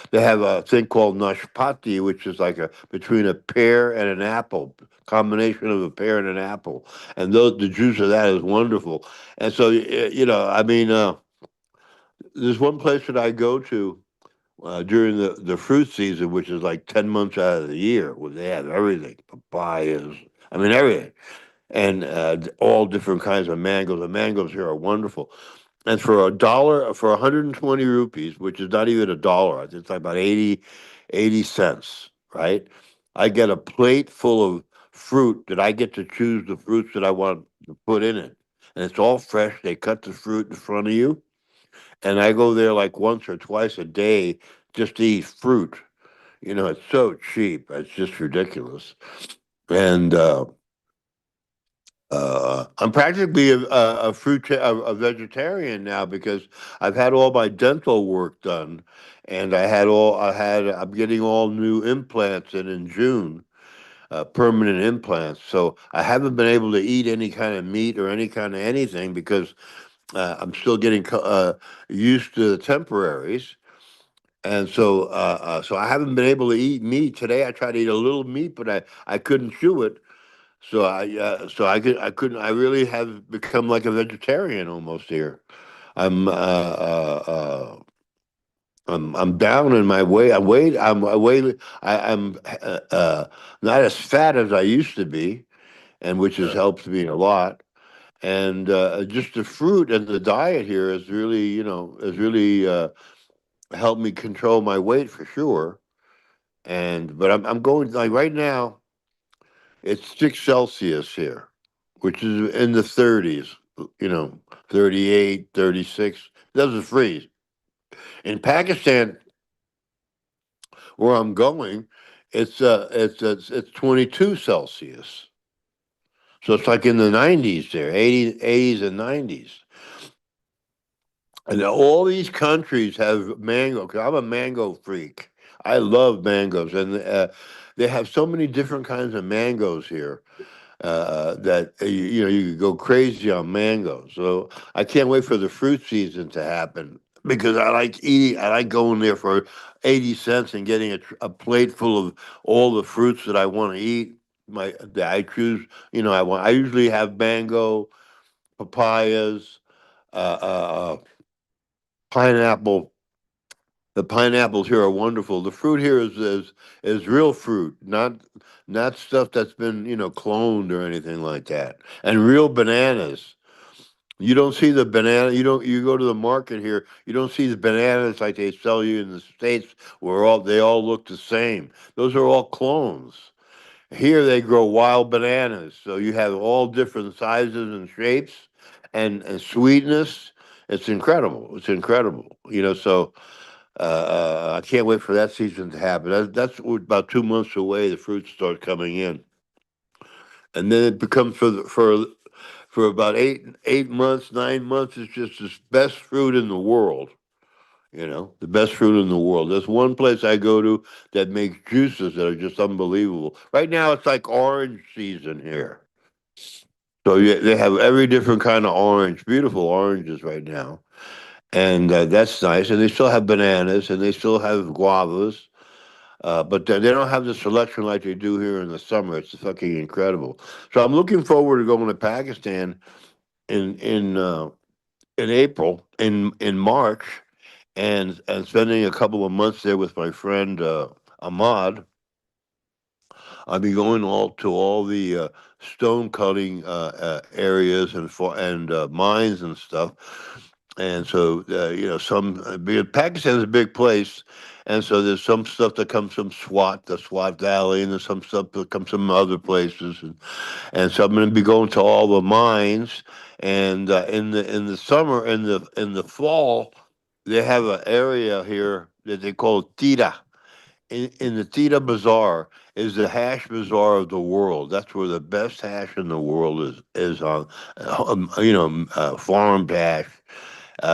They have a thing called nashpati, which is like a between a pear and an apple, combination of a pear and an apple, and the juice of that is wonderful. And so I mean, there's one place that I go to during the fruit season, which is like 10 months out of the year, where they have everything papayas, I mean, everything, and all different kinds of mangoes. The mangoes here are wonderful. And for for 120 rupees, which is not even a dollar, it's like about 80 cents, right? I get a plate full of fruit that I get to choose the fruits that I want to put in it. And it's all fresh. They cut the fruit in front of you and I go there like once or twice a day just to eat fruit. It's so cheap. It's just ridiculous. And I'm practically a vegetarian now because I've had all my dental work done, and I'm getting all new implants in June, permanent implants. So I haven't been able to eat any kind of meat or any kind of anything because I'm still getting used to the temporaries. And so I haven't been able to eat meat today. I tried to eat a little meat, but I couldn't chew it. I really have become like a vegetarian almost here. I'm I'm down in my weight. I'm not as fat as I used to be, and which has helped me a lot. And just the fruit and the diet here has really, has really helped me control my weight for sure. And but I'm going like right now. It's 6 Celsius here, which is in the 30s. 38, 36. Doesn't freeze. In Pakistan, where I'm going, it's 22 Celsius. So it's like in the 90s there, 80s and 90s. And all these countries have mango. 'Cause I'm a mango freak. I love mangoes, and they have so many different kinds of mangoes here that you could go crazy on mangoes. So I can't wait for the fruit season to happen because I like eating. I like going there for 80 cents and getting a plate full of all the fruits that I want to eat. That I choose. I usually have mango, papayas, pineapple. The pineapples here are wonderful. The fruit here is real fruit, not stuff that's been cloned or anything like that. And real bananas. You don't see the banana. You go to the market here. You don't see the bananas like they sell you in the States, where they all look the same. Those are all clones. Here they grow wild bananas, so you have all different sizes and shapes, and sweetness. It's incredible. It's incredible. I can't wait for that season to happen. That's about 2 months away. The fruits start coming in, and then it becomes for about 8 months, 9 months. It's just the best fruit in the world. The best fruit in the world. There's one place I go to that makes juices that are just unbelievable. Right now, it's like orange season here. So they have every different kind of orange, beautiful oranges right now, and that's nice. And they still have bananas, and they still have guavas. But they don't have the selection like they do here in the summer. It's fucking incredible. So I'm looking forward to going to Pakistan in in uh, in April, in March, and spending a couple of months there with my friend Ahmad. I'll be going all the stone cutting areas and mines and stuff. And so because Pakistan is a big place, and so there's some stuff that comes from the Swat Valley, and there's some stuff that comes from other places, and so I'm going to be going to all the mines. And in the summer, in the fall, they have an area here that they call Tira. In the Tita Bazaar is the hash bazaar of the world. That's where the best hash in the world is on, farmed hash,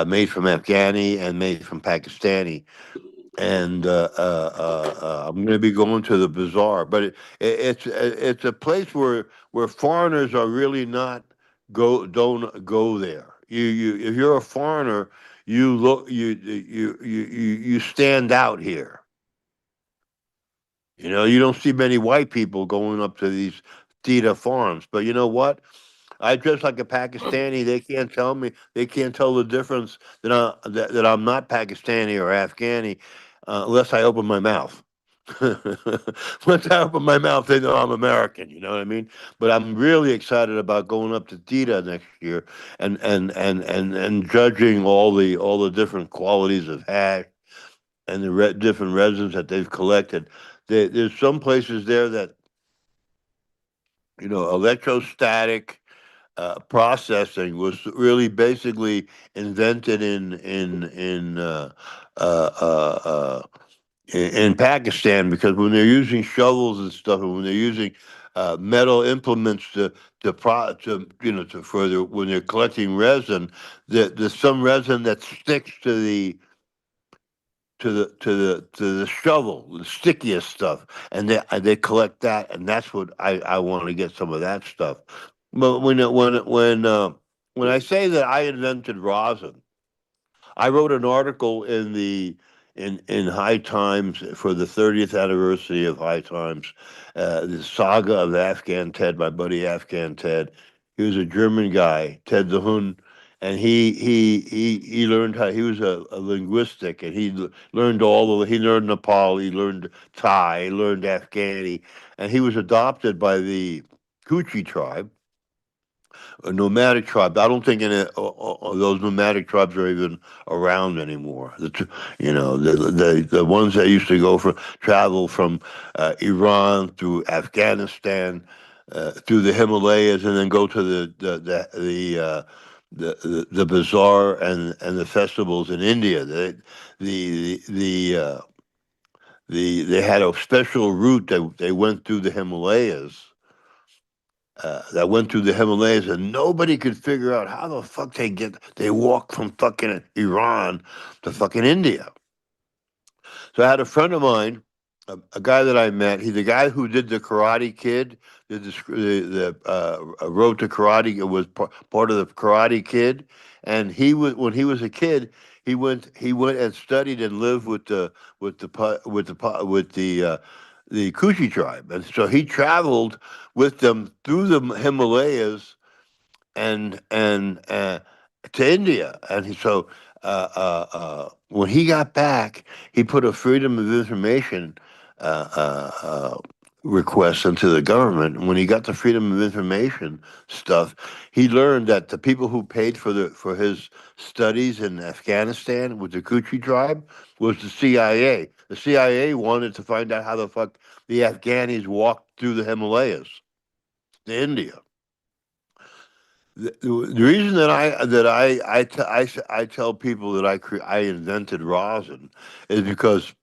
made from Afghani and made from Pakistani. And I'm going to be going to the bazaar, but it's a place where foreigners are really not don't go there. You if you're a foreigner, you stand out here. You don't see many white people going up to these Tita farms. But you know what? I dress like a Pakistani. They can't tell me. They can't tell the difference that I'm not Pakistani or Afghani unless I open my mouth. Once I open my mouth, they know I'm American. You know what I mean? But I'm really excited about going up to Tita next year and judging all the different qualities of hash and the different resins that they've collected. There's some places there that electrostatic processing was really basically invented uh, uh, uh, in Pakistan, because when they're using shovels and stuff, and when they're using metal implements to further when they're collecting resin, there's some resin that sticks to the shovel, the stickiest stuff, and they collect that, and that's what I want to get some of that stuff. But when I say that I invented rosin, I wrote an article in in High Times for the 30th anniversary of High Times, the saga of Afghan Ted, my buddy Afghan Ted. He was a German guy, Ted the Hun, and he learned how he was a linguistic, and learned he learned Nepal, he learned Thai, he learned Afghani, and he was adopted by the Kuchi tribe, a nomadic tribe. I don't think any those nomadic tribes are even around anymore. The ones that used to go for travel from Iran through Afghanistan, through the Himalayas, and then go to the bazaar and the festivals in India. They had a special route that they went through the Himalayas, and nobody could figure out how the fuck they walk from fucking Iran to fucking India. So I had a friend of mine, a guy that I met. He's the guy who did the Karate Kid, did wrote the Karate. It was part of the Karate Kid, and he was when he was a kid. He went and studied and lived with the Kushi tribe, and so he traveled with them through the Himalayas and to India. When he got back, he put a Freedom of Information uh, uh, uh, request into the government. And when he got the Freedom of Information stuff, he learned that the people who paid for his studies in Afghanistan with the Kuchi tribe was the CIA. The CIA wanted to find out how the fuck the Afghanis walked through the Himalayas to India. The reason I tell people that I invented rosin is because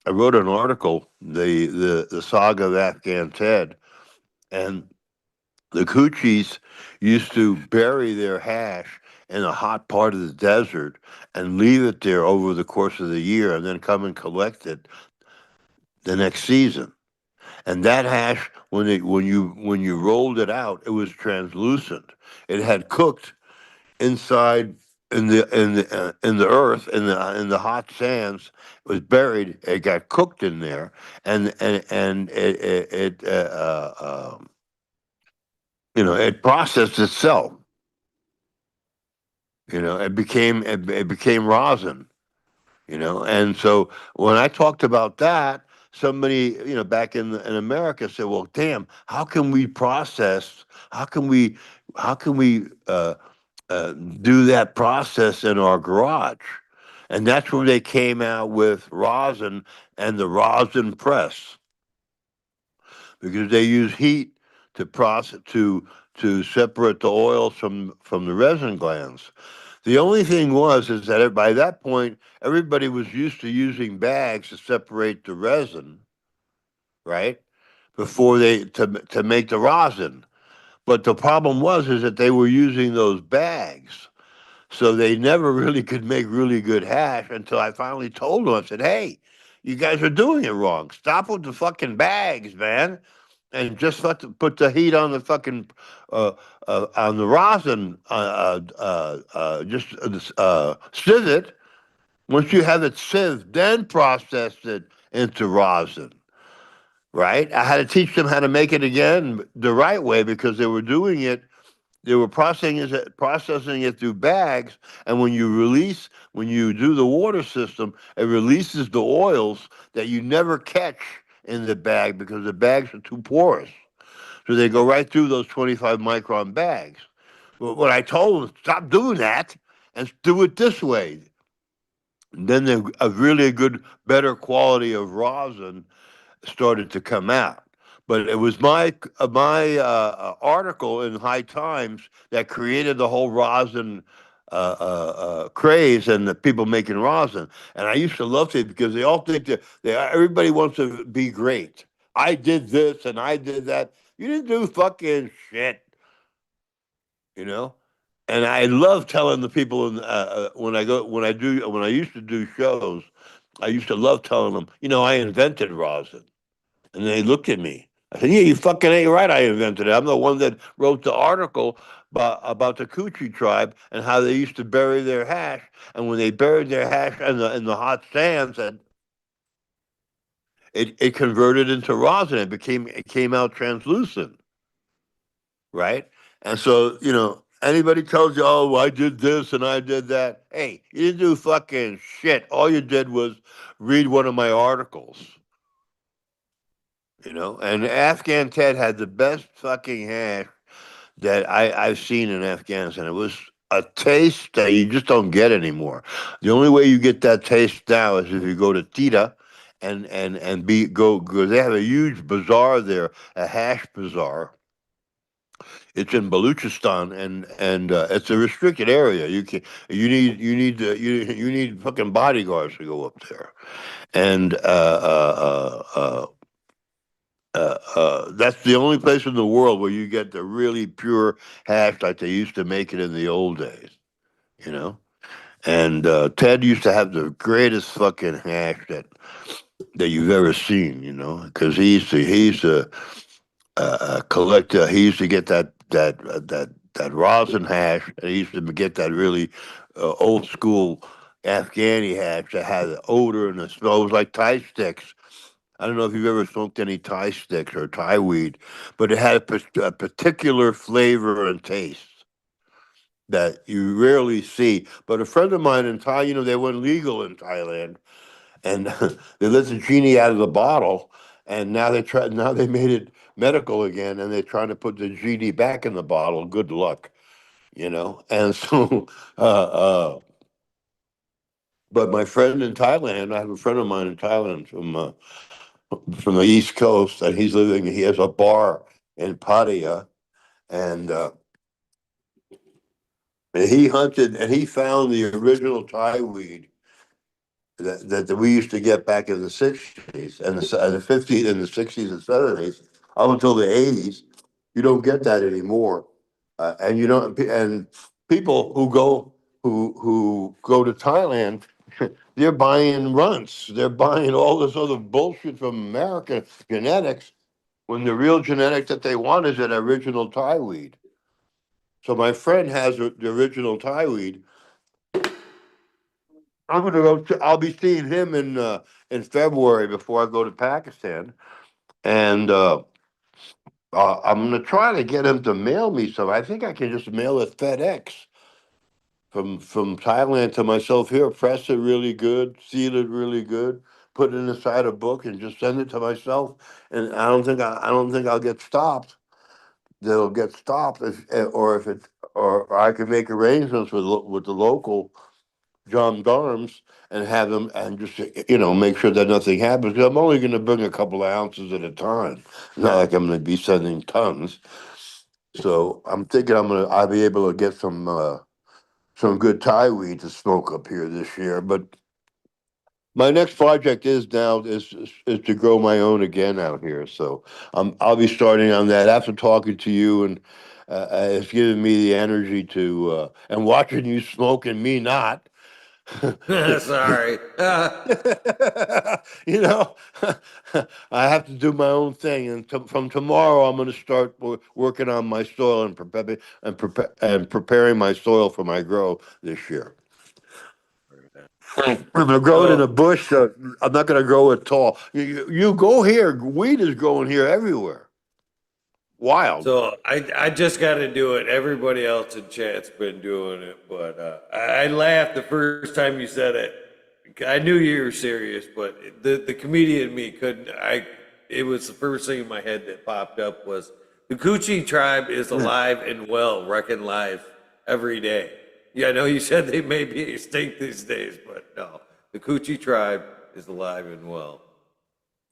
I wrote an article, the saga of Afghan Ted, and the Coochies used to bury their hash in a hot part of the desert and leave it there over the course of the year, and then come and collect it the next season. And that hash, when you rolled it out, it was translucent. It had cooked inside in the earth, in the hot sands. It was buried. It got cooked in there, and it processed itself. It became rosin. And so when I talked about that, somebody back in America said, "Well, damn, how can we process? How can we? How can we?" Do that process in our garage. And that's when they came out with rosin and the rosin press, because they use heat to process to separate the oils from the resin glands. The only thing is that by that point everybody was used to using bags to separate the resin, right? Before they to make the rosin. But the problem is that they were using those bags. So they never really could make really good hash until I finally told them. I said, "Hey, you guys are doing it wrong. Stop with the fucking bags, man, and just put the heat on the fucking on the rosin. Just sieve it. Once you have it sieved, then process it into rosin." Right? I had to teach them how to make it again the right way, because they were processing it through bags, and when you do the water system, it releases the oils that you never catch in the bag because the bags are too porous. So they go right through those 25 micron bags. But what I told them, stop doing that and do it this way. And then a really good, better quality of rosin started to come out. But it was my article in High Times that created the whole rosin craze and the people making rosin. And I used to love it because they all think that everybody wants to be great. I did this and I did that. You didn't do fucking shit, you know. And I love telling the people when I used to do shows, I used to love telling them, I invented rosin. And they looked at me. I said, "Yeah, you fucking ain't right. I invented it. I'm the one that wrote the article about the Coochie tribe and how they used to bury their hash, and when they buried their hash in the hot sands, and it converted into rosin. It came out translucent, right? And so, anybody tells you, "Oh, I did this and I did that," hey, you didn't do fucking shit. All you did was read one of my articles. And Afghan Ted had the best fucking hash that I've seen in Afghanistan. It was a taste that you just don't get anymore. The only way you get that taste now is if you go to Tita and be go. They have a huge bazaar there, a hash bazaar. It's in Baluchistan, and it's a restricted area. You need fucking bodyguards to go up there, and that's the only place in the world where you get the really pure hash like they used to make it in the old days, you know. And Ted used to have the greatest fucking hash that you've ever seen, because he used to collect. He used to get that rosin hash, and he used to get that really old school Afghani hash that had the odor and the smell. It was like Thai sticks. I don't know if you've ever smoked any Thai sticks or Thai weed, but it had a particular flavor and taste that you rarely see. But a friend of mine in Thai, they went legal in Thailand, and they let the genie out of the bottle, and now they made it medical again, and they're trying to put the genie back in the bottle. Good luck, And so, but my friend in Thailand, I have a friend of mine in Thailand from the East Coast, and he has a bar in Pattaya, and he hunted and he found the original Thai weed that we used to get back in the 60s and the 50s and the 60s and 70s up until the 80s. You don't get that anymore, and you don't. And people who go to Thailand, they're buying runts. They're buying all this other bullshit from America genetics when the real genetic that they want is an original Thai weed. So my friend has the original Thai weed. I'm gonna go. I'll be seeing him in February before I go to Pakistan, and I'm gonna try to get him to mail me some. I think I can just mail it FedEx from Thailand to myself here. Press it really good, seal it really good, put it inside a book, and just send it to myself. And I don't think I'll get stopped. They'll get stopped or I can make arrangements with the local gendarmes and have them and just make sure that nothing happens. 'Cause I'm only going to bring a couple of ounces at a time. Not like I'm going to be sending tons. So I'm thinking I'll be able to get some good Thai weed to smoke up here this year. But my next project is to grow my own again out here. So I'll be starting on that after talking to you, and it's giving me the energy to and watching you smoke and me not. Sorry. you know, I have to do my own thing, and from tomorrow I'm going to start working on my soil and preparing my soil for my grow this year. I'm going to grow it in a So, bush. I'm not going to grow it tall. You go here. Weed is growing here everywhere. Wild. I just got to do it. Everybody else in chat's been doing it, but I laughed the first time you said it. I knew you were serious, but the comedian in me couldn't. It was the first thing in my head that popped up was the Coochie tribe is alive and well, wrecking life every day. Yeah, I know you said they may be extinct these days, but no, the Coochie tribe is alive and well.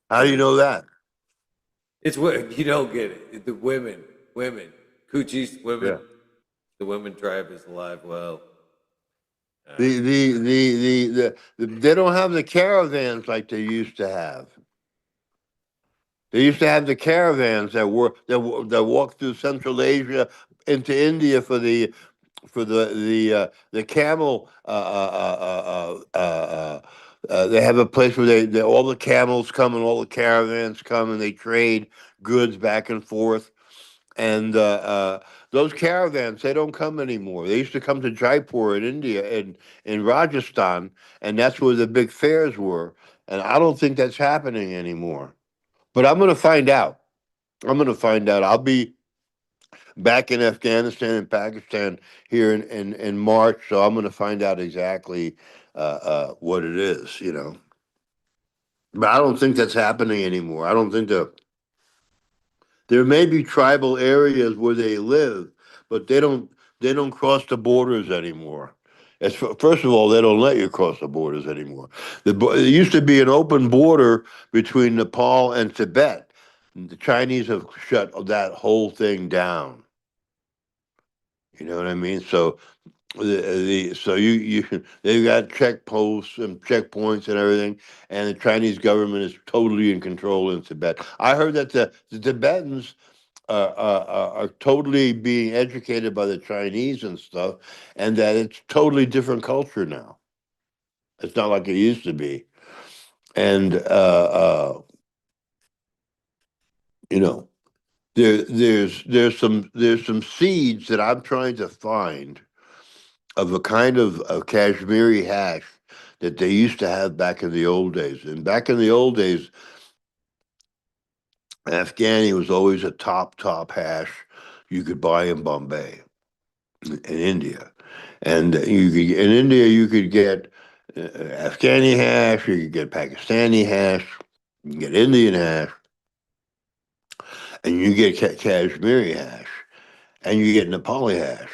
How do you know that? It's what you don't get it. The women, Coochie's women. Yeah. The women tribe is alive well. They don't have the caravans like they used to have. They used to have the caravans that walk through Central Asia into India for the camel. They have a place where all the camels come and all the caravans come and they trade goods back and forth. And those caravans, they don't come anymore. They used to come to Jaipur in India and in Rajasthan, and that's where the big fairs were. And I don't think that's happening anymore. But I'm going to find out. I'm going to find out. I'll be back in Afghanistan and Pakistan here in March, so I'm going to find out exactly what it is, you know. But I don't think that's happening anymore. I don't think there may be tribal areas where they live, but they don't cross the borders anymore. First of all, they don't let you cross the borders anymore. There used to be an open border between Nepal and Tibet. The Chinese have shut that whole thing down. You know what I mean? So so you they've got check posts and checkpoints and everything, and the Chinese government is totally in control in Tibet. I heard that the Tibetans are totally being educated by the Chinese and stuff, and that it's totally different culture now. It's not like it used to be, and you know, there's some seeds that I'm trying to find of a kind of Kashmiri hash that they used to have back in the old days. And back in the old days, Afghani was always a top hash you could buy in Bombay, in India. And in India you could get Afghani hash, you could get Pakistani hash, you can get Indian hash, and you get Kashmiri hash, and you get Nepali hash.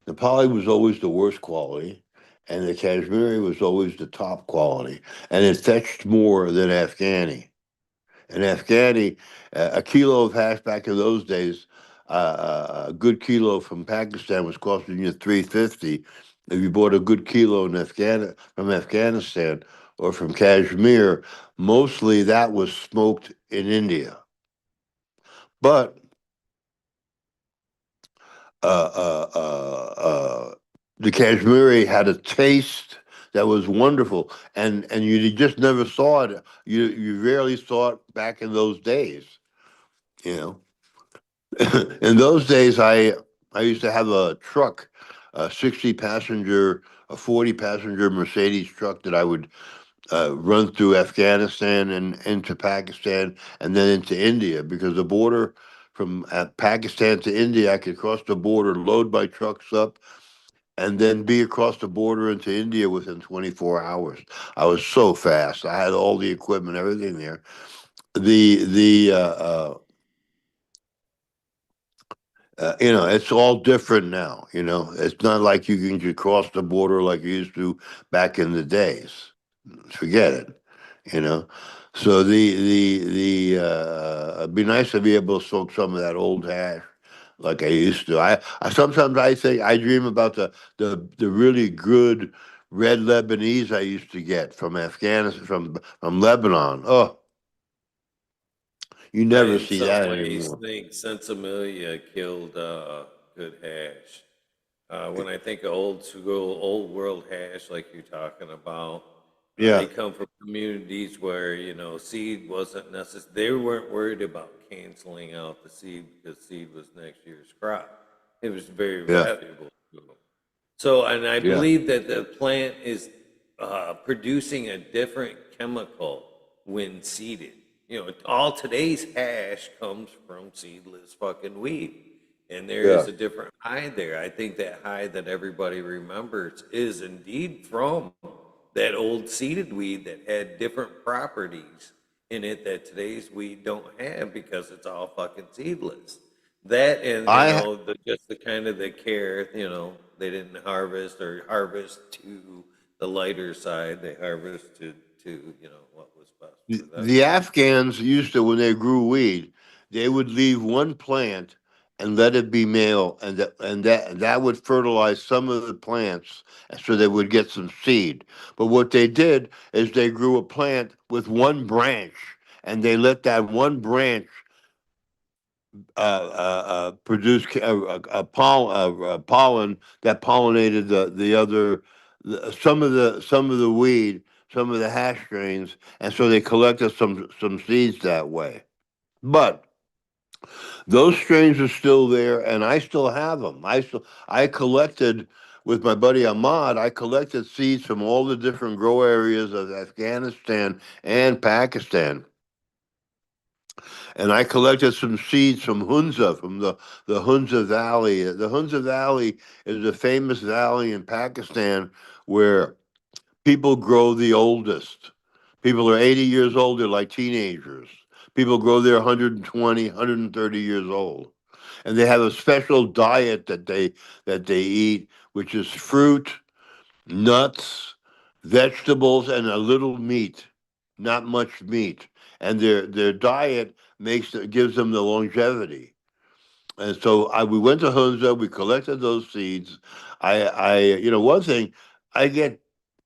Nepali was always the worst quality, and the Kashmiri was always the top quality, and it fetched more than Afghani. And Afghani, a kilo of hash back in those days, a good kilo from Pakistan was costing you 350. If you bought a good kilo from Afghanistan or from Kashmir, mostly that was smoked in India. But uh, uh, uh, uh, the Kashmiri had a taste that was wonderful, and you just never saw it. You rarely saw it back in those days. You know, in those days, I used to have a truck, a 60 passenger, a 40 passenger Mercedes truck that I would run through Afghanistan and into Pakistan and then into India because the border from Pakistan to India, I could cross the border, load my trucks up, and then be across the border into India within 24 hours. I was so fast. I had all the equipment, everything there. It's all different now. It's not like you can just cross the border like you used to back in the days. Forget it. You know, so it'd be nice to be able to soak some of that old hash like I used to. I sometimes I think I dream about the really good red Lebanese I used to get from Afghanistan from Lebanon. Oh, you I, never in see some that ways, anymore. think Sensimilia killed good hash. When I think of old school, old world hash, like you're talking about, they Yeah, come from communities where seed wasn't necessary. They weren't worried about canceling out the seed because seed was next year's crop. It was very yeah, valuable to them. So, and I yeah. believe that the plant is producing a different chemical when seeded. All today's hash comes from seedless fucking weed. And there Yeah. is a different high there. I think that high that everybody remembers is indeed from that old seeded weed that had different properties in it that today's weed don't have because it's all fucking seedless. That and I just the kind of the care, they didn't harvest or harvest to the lighter side. They harvest to what was best for them. the Afghans used to, when they grew weed, they would leave one plant and let it be male, and that would fertilize some of the plants, and so they would get some seed. But what they did is they grew a plant with one branch, and they let that one branch produce pollen that pollinated the other some of the weed, some of the hash grains, and so they collected some seeds that way. But Those strains are still there, and I still have them. I collected with my buddy Ahmad. I collected seeds from all the different grow areas of Afghanistan and Pakistan, and I collected some seeds from Hunza, from the Hunza Valley. The Hunza Valley is a famous valley in Pakistan where people grow the oldest. People are 80 years old, they're like teenagers. People grow there 120, 130 years old. And they have a special diet that they eat, which is fruit, nuts, vegetables, and a little meat, not much meat. And their diet gives them the longevity. And so we went to Hunza, we collected those seeds. One thing, I get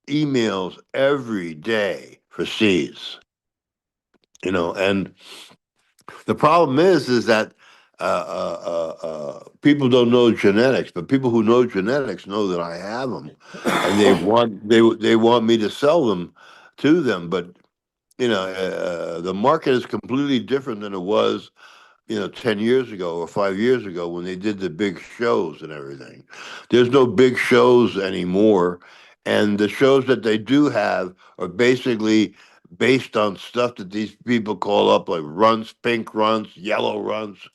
emails every day for seeds, and the problem is that people don't know genetics, but people who know genetics know that I have them, and they want me to sell them to them. But the market is completely different than it was 10 years ago or 5 years ago when they did the big shows and everything. There's no big shows anymore. And the shows that they do have are basically based on stuff that these people call up like runts, pink runts, yellow runts,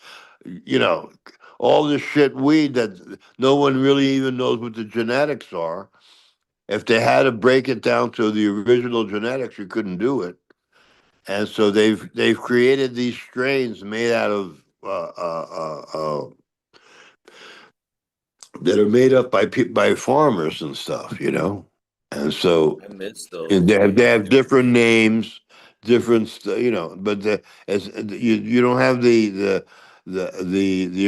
you know, all this shit weed that no one really even knows what the genetics are. If they had to break it down to the original genetics, you couldn't do it. And so they've created these strains made out of that are made up by farmers and stuff. And so I miss and those, they have man. different names, but you don't have the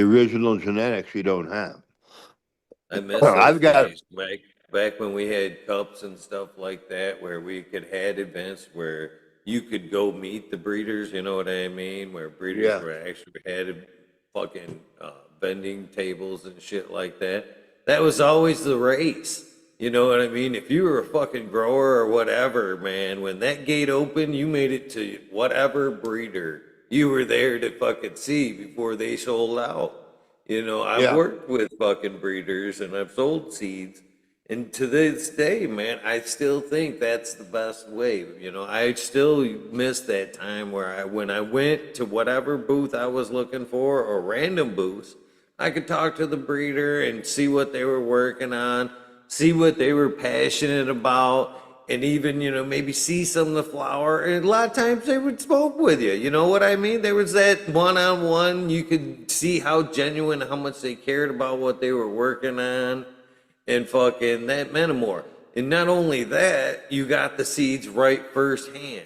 original genetics. You don't have. I miss those I've got days back when we had cups and stuff like that, where we could had events where you could go meet the breeders. You know what I mean? Where breeders yeah were actually had fucking vending tables and shit like that. That was always the race. You know what I mean? If you were a fucking grower or whatever, man, when that gate opened, you made it to whatever breeder you were there to fucking see before they sold out. I've yeah. worked with fucking breeders and I've sold seeds. And to this day, man, I still think that's the best way. I still miss that time where when I went to whatever booth I was looking for or random booths, I could talk to the breeder and see what they were working on, see what they were passionate about, and even, maybe see some of the flower. And a lot of times they would smoke with you. You know what I mean? There was that one on one. You could see how genuine, how much they cared about what they were working on. And fucking that meant more. And not only that, you got the seeds right firsthand.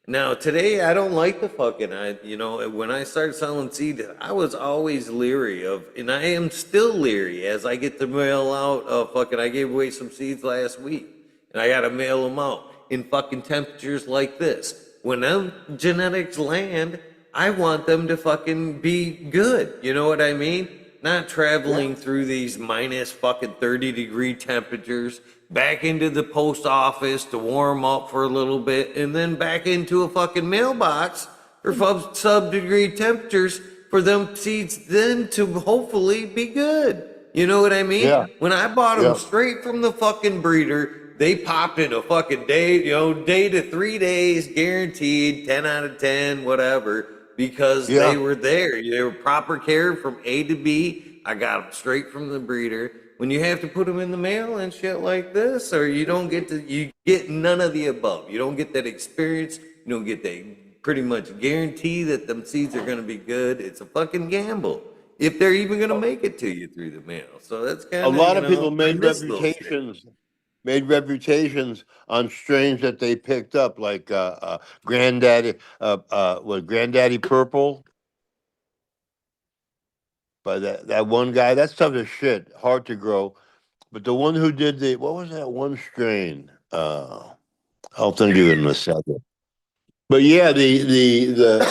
Now today I don't like the fucking when I started selling seeds, I was always leery of, and I am still leery as I get the mail out of fucking. I gave away some seeds last week, and I gotta mail them out in fucking temperatures like this. When them genetics land, I want them to fucking be good. You know what I mean? Not traveling through these minus fucking 30-degree temperatures, back into the post office to warm up for a little bit, and then back into a fucking mailbox for sub-degree temperatures for them seeds then to hopefully be good. You know what I mean? Yeah, When I bought them yeah, straight from the fucking breeder, they popped in a fucking day, day to 3 days, guaranteed, 10 out of 10, whatever, because they yeah. were there. They were proper care from A to B. I got them straight from the breeder. When you have to put them in the mail and shit like this, or you get none of the above. You don't get that experience. You don't get that pretty much guarantee that them seeds are going to be good. It's a fucking gamble if they're even going to make it to you through the mail. So that's A kind of, lot of people I miss those days. made reputations on strains that they picked up, like Granddaddy Purple by that one guy. That stuff is shit, hard to grow. But the one who did what was that one strain? I'll think of it in a second. But yeah, the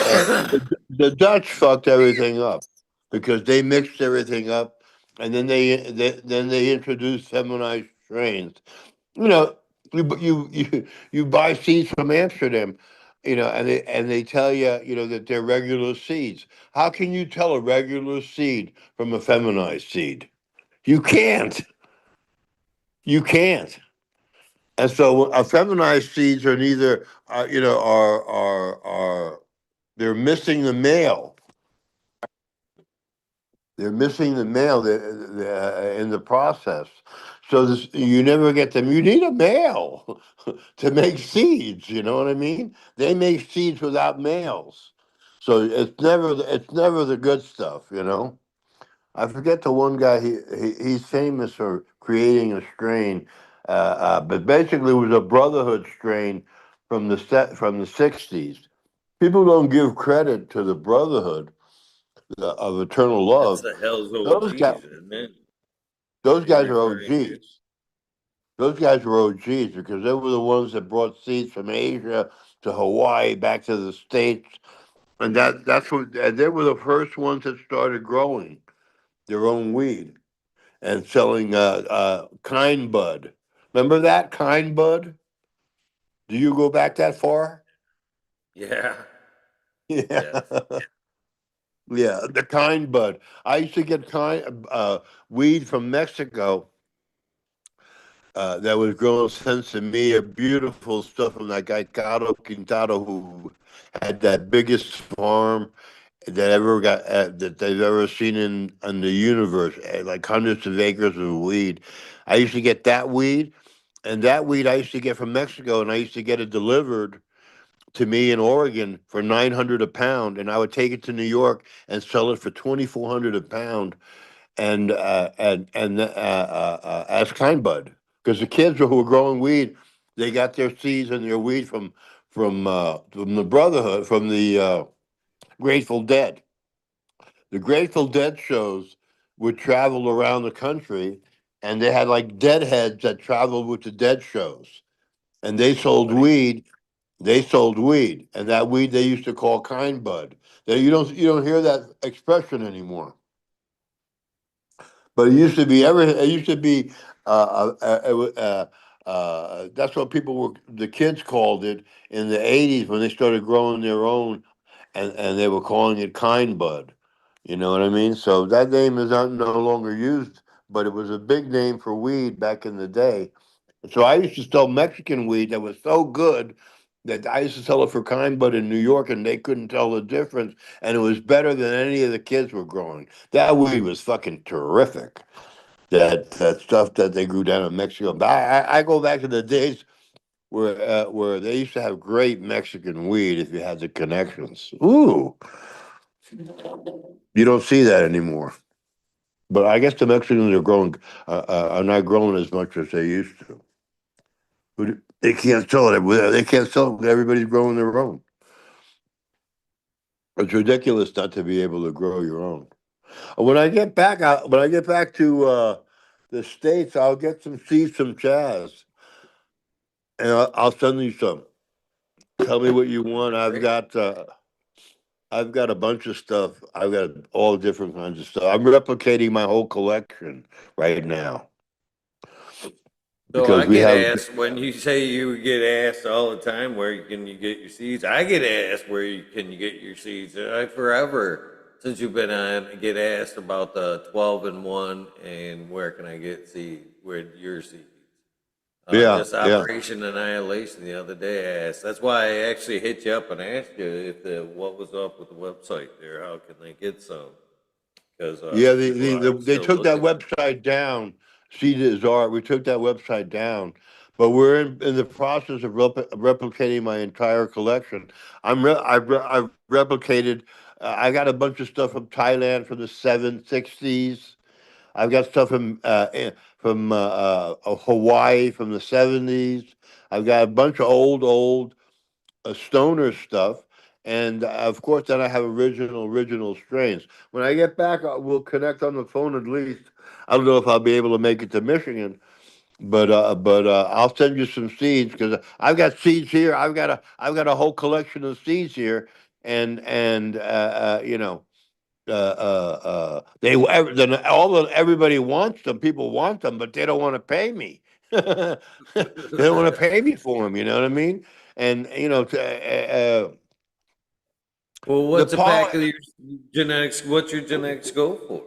Dutch fucked everything up because they mixed everything up, and then they introduced feminized strains. You know, you buy seeds from Amsterdam. and they tell you, that they're regular seeds. How can you tell a regular seed from a feminized seed? You can't. You can't. And so, feminized seeds are neither, they're missing the male. They're missing the male in the process. So you never get them. You need a male to make seeds. You know what I mean? They make seeds without males, so it's never the good stuff. I forget the one guy. He's famous for creating a strain, but basically it was a brotherhood strain from the '60s. People don't give credit to the brotherhood of eternal That's love. the Hell's Those guys, OGs, isn't it? those You're guys are referring to? OGs. Those guys were OGs because they were the ones that brought seeds from Asia to Hawaii back to the States, and they were the first ones that started growing their own weed and selling kind bud. Remember that kind bud? Do you go back that far? Yeah. Yeah, Yes. yeah, the kind bud. I used to get weed from Mexico that was grown since to me, a beautiful stuff from that guy Caro Quintado, who had that biggest farm that they've ever seen in the universe, like hundreds of acres of weed. I used to get that weed, and that weed I used to get from Mexico, and I used to get it delivered to me in Oregon for 900 a pound, and I would take it to New York and sell it for 2,400 a pound and as kind bud, because the kids who were growing weed, they got their seeds and their weed from the Brotherhood, from the Grateful Dead. The Grateful Dead shows would travel around the country, and they had like deadheads that traveled with the Dead shows, and they sold Funny. weed. They sold weed, and that weed they used to call kind bud. That you don't hear that expression anymore. But it used to be every. It used to be. That's what the kids called it in the '80s when they started growing their own, and they were calling it kind bud. You know what I mean? So that name is not no longer used, but it was a big name for weed back in the day. So I used to sell Mexican weed that was so good that I used to sell it for kind bud in New York, and they couldn't tell the difference, and it was better than any of the kids were growing. That weed was fucking terrific. That stuff that they grew down in Mexico. But I go back to the days where they used to have great Mexican weed if you had the connections. Ooh, you don't see that anymore. But I guess the Mexicans are not growing as much as they used to. But they can't sell it. They can't sell it. Everybody's growing their own. It's ridiculous not to be able to grow your own. When I get back to the states, I'll get some seeds from Chaz, and I'll send you some. Tell me what you want. Great. I've got a bunch of stuff. I've got all different kinds of stuff. I'm replicating my whole collection right now So because I we get have. asked when you say you get asked all the time where can you get your seeds. I get asked can you get your seeds. And I forever since you've been on get asked about the 12-in-1 and where can I get seeds? Where your seeds? Yeah, Just yeah, Operation Annihilation the other day I asked. That's why I actually hit you up and asked you if what was up with the website there. How can they get some? Because yeah. people are They still took that looking. website down. Seed is art. We took that website down, but we're in the process of replicating my entire collection. I've replicated. I got a bunch of stuff from Thailand from the 760s. I've got stuff from Hawaii from the '70s. I've got a bunch of old stoner stuff, and of course, then I have original strains. When I get back, we'll connect on the phone at least. I don't know if I'll be able to make it to Michigan, but I'll send you some seeds because I've got seeds here. I've got a whole collection of seeds here, and then everybody wants them. People want them, but they don't want to pay me. They don't want to pay me for them. You know what I mean? and Well, the what's a pack pollen. of your genetics? What's your genetics go for?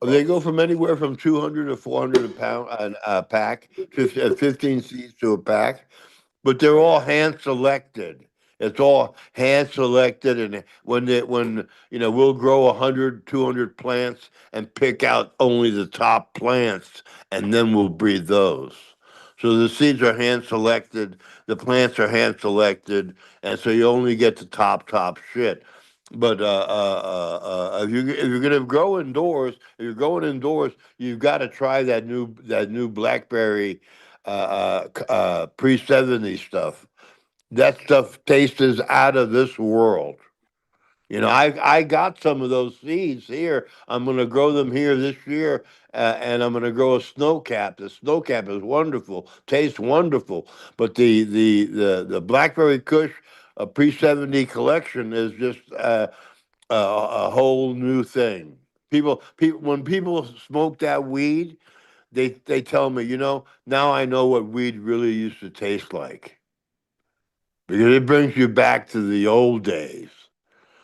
They go from anywhere from 200 to 400 a pound a pack, 15 seeds to a pack, but they're all hand selected. It's all hand selected, and when we'll grow 100, 200 plants and pick out only the top plants, and then we'll breed those. So the seeds are hand selected, the plants are hand selected, and so you only get the top shit. But if you're gonna grow indoors, if you're growing indoors, you've got to try that new blackberry pre-70 stuff. That stuff tastes out of this world. I got some of those seeds here. I'm going to grow them here this year, and I'm going to grow a snow cap. The snow cap is wonderful, tastes wonderful, but the blackberry Kush pre-70 collection is just a whole new thing. People, when people smoke that weed, they tell me, now I know what weed really used to taste like, because it brings you back to the old days.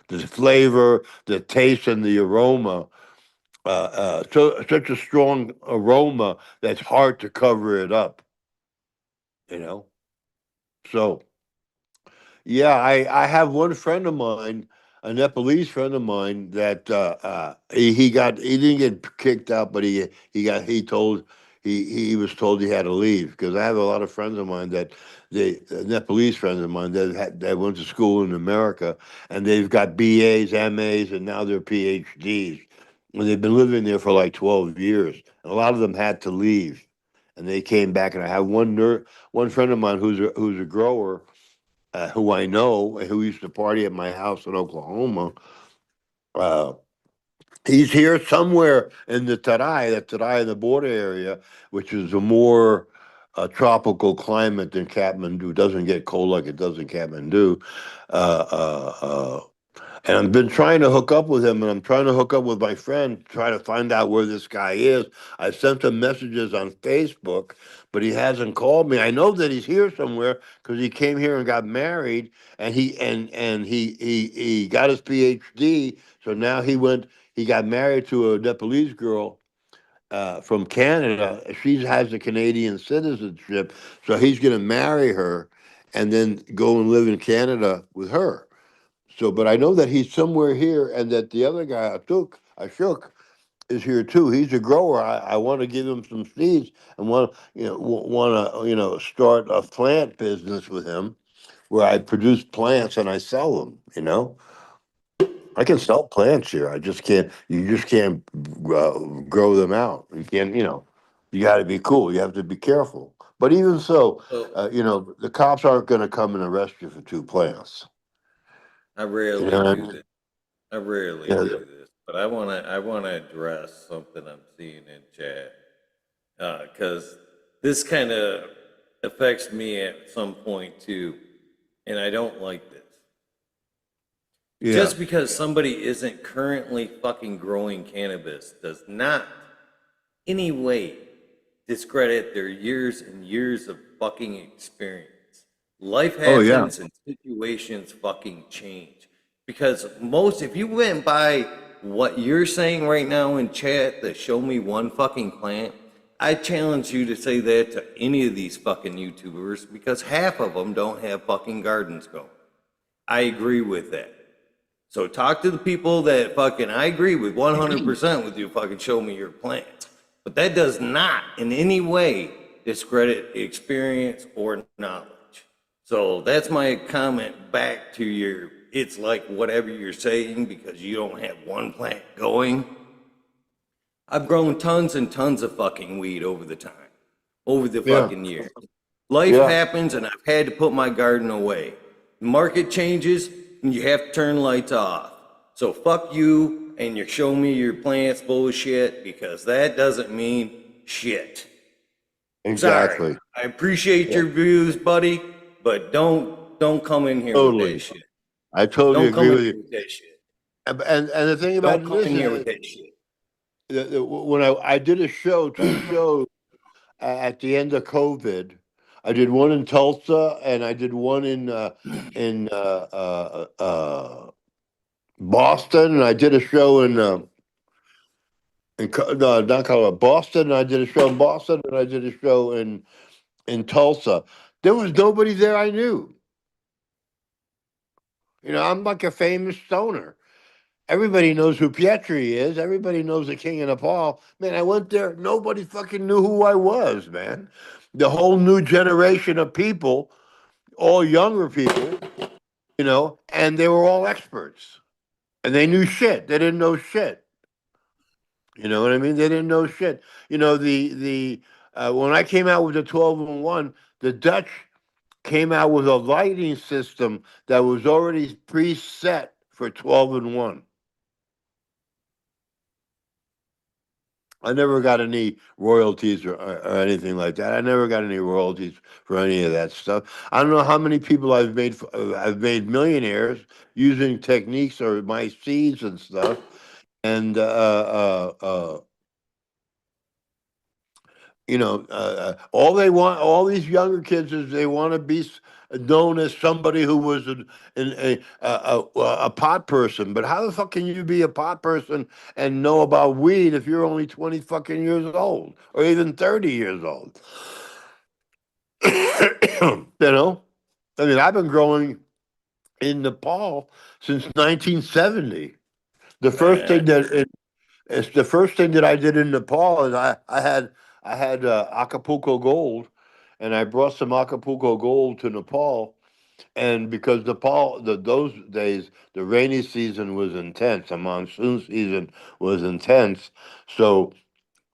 The flavor, the taste, and the aroma. So such a strong aroma that's hard to cover it up. You know. So yeah, I have one friend of mine, a Nepalese friend of mine, that he didn't get kicked out, but he was told he had to leave, because I have a lot of friends of mine Nepalese friends of mine that went to school in America, and they've got BAs, MAs, and now they're PhDs, and they've been living there for like 12 years. And a lot of them had to leave, and they came back. And I have one friend of mine who's a grower, who I know, who used to party at my house in Oklahoma. Uh, he's here somewhere in the Tarai, the border area, which is a more tropical climate than Kathmandu. Doesn't get cold like it does in Kathmandu. Uh, uh, uh, and I've been trying to hook up with him, and I'm trying to hook up with my friend, try to find out where this guy is. I sent him messages on Facebook, but he hasn't called me. I know that he's here somewhere because he came here and got married, and he got his PhD. So now he got married to a Nepalese girl from Canada. She has a Canadian citizenship, so he's going to marry her and then go and live in Canada with her. So, but I know that he's somewhere here, and that the other guy, Ashok, is here too. He's a grower. I want to give him some seeds, and want to start a plant business with him, where I produce plants and I sell them. I can sell plants here. I just can't. You just can't grow them out. You can't. You got to be cool. You have to be careful. But even so, So the cops aren't going to come and arrest you for two plants. I You rarely know what I do mean? this. I rarely Yeah. do this, but I wanna address something I'm seeing in chat, because this kind of affects me at some point too, and I don't like this. Yeah. Just because somebody isn't currently fucking growing cannabis does not any way discredit their years and years of fucking experience. Life Oh yeah. happens and situations fucking change. Because if you went by what you're saying right now in chat, that show me one fucking plant, I challenge you to say that to any of these fucking YouTubers, because half of them don't have fucking gardens going. I agree with that. So talk to the people that fucking, I agree with 100% with you, fucking show me your plants. But that does not in any way discredit experience or knowledge. So that's my comment back to it's like whatever you're saying because you don't have one plant going. I've grown tons and tons of fucking weed over the Yeah. fucking years. Life Yeah. happens and I've had to put my garden away. The market changes and you have to turn lights off. So fuck you and you show me your plants bullshit, because that doesn't mean shit. Sorry. Exactly. I appreciate Yeah. your views, buddy, but don't come in here with that Totally. shit. I totally Don't come agree in with here you. with that shit. And the thing about Don't it come in is, here with that shit. when I did two shows at the end of COVID. I did one in Tulsa, and I did one in Boston, and I did a show no, not Colorado, Boston. And I did a show in Boston, and I did a show in Tulsa. There was nobody there I knew. I'm like a famous stoner. Everybody knows who Pietri is. Everybody knows the King of Nepal. Man, I went there. Nobody fucking knew who I was, man. The whole new generation of people, all younger people, and they were all experts. And they knew shit. They didn't know shit. You know what I mean? They didn't know shit. When I came out with the 12-in-1, the Dutch came out with a lighting system that was already preset for 12-in-1. I never got any royalties or anything like that. I never got any royalties for any of that stuff. I don't know how many people I've made millionaires using techniques or my seeds and stuff. And all these younger kids is they want to be known as somebody who was a pot person. But how the fuck can you be a pot person and know about weed if you're only 20 fucking years old or even 30 years old? I mean, I've been growing in Nepal since 1970. The first thing that It's the first thing that I did in Nepal is I had Acapulco gold, and I brought some Acapulco gold to Nepal. And because Nepal, those days, the rainy season was intense, the monsoon season was intense. So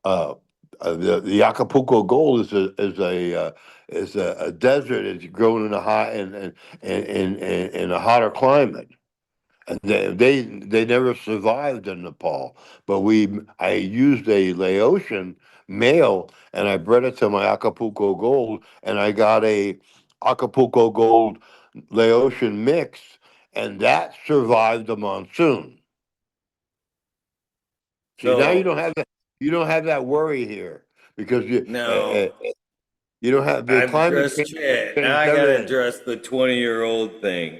the Acapulco gold is a desert. It's grown in a hot in a hotter climate. And they never survived in Nepal. But I used a Laotian male, and I bred it to my Acapulco Gold, and I got a Acapulco Gold Laotian mix, and that survived the monsoon. See, now So you don't have that worry here because now you don't have the I've climate addressed change chat. Now changed I gotta everything. address the 20-year-old thing.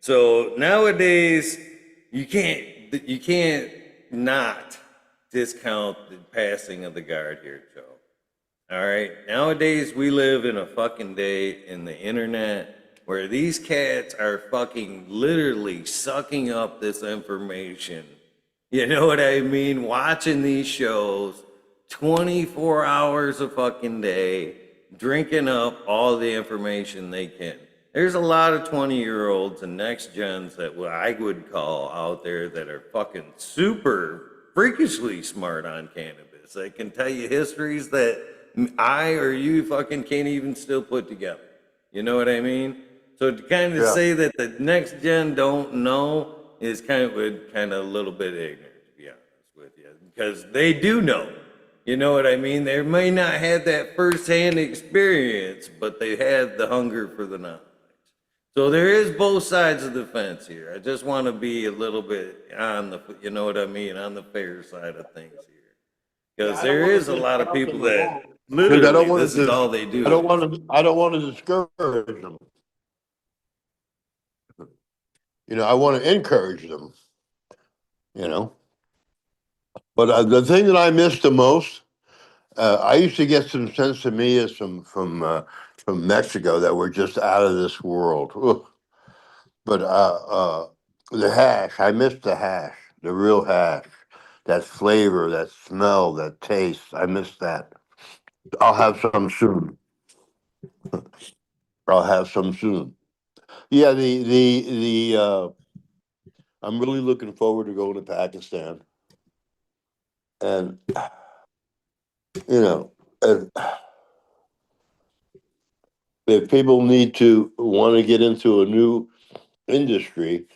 So nowadays you can't not discount the passing of the guard here, Joe. All right. Nowadays, we live in a fucking day in the internet where these cats are fucking literally sucking up this information. You know what I mean? Watching these shows 24 hours a fucking day, drinking up all the information they can. There's a lot of 20-year-olds and next gens that what I would call out there that are fucking super freakishly smart on cannabis. They can tell you histories that I or you fucking can't even still put together. You know what I mean? So to kind of Yeah, say that the next gen don't know is kind of a little bit ignorant, to be honest with you, because they do know. You know what I mean? They may not have that firsthand experience, but they have the hunger for the knowledge. So there is both sides of the fence here. I just want to be a little bit on the, you know what I mean, on the fair side of things here. yeah. Because I don't there want is a to lot of discount people them at that all because I don't literally want this is to. all they I do. don't want to. I don't want to discourage them. I want to encourage them. You know, but the thing that I miss the most, I used to get some sensimias from Mexico that were just out of this world. Ugh. But the hash, I miss the hash, the real hash, that flavor, that smell, that taste. I miss that. I'll have some soon. I'll have some soon. Yeah, I'm really looking forward to going to Pakistan, and you know, if, if people need to want to get into a new industry,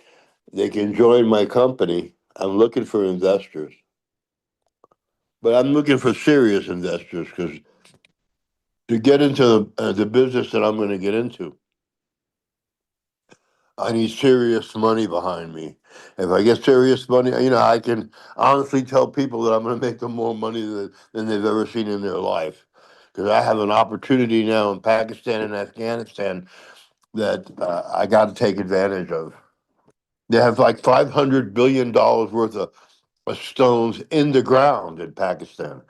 they can join my company. I'm looking for investors, but I'm looking for serious investors because to get into the business that I'm going to get into, I need serious money behind me. If I get serious money, I can honestly tell people that I'm going to make them more money than they've ever seen in their life. because I have an opportunity now in Pakistan and Afghanistan that I got to take advantage of. They have like $500 billion worth of stones in the ground in Pakistan.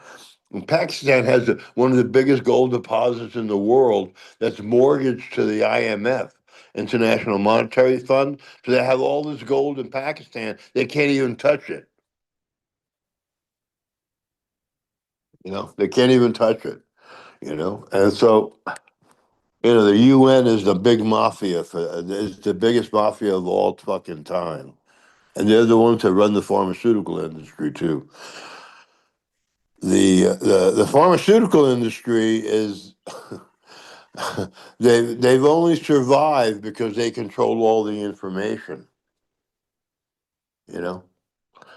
And Pakistan has one of the biggest gold deposits in the world that's mortgaged to the IMF, International Monetary Fund. So they have all this gold in Pakistan. They can't even touch it. They can't even touch it. And so the UN is the big mafia is the biggest mafia of all fucking time, and they're the ones that run the pharmaceutical industry too. The pharmaceutical industry is they've only survived because they control all the information. You know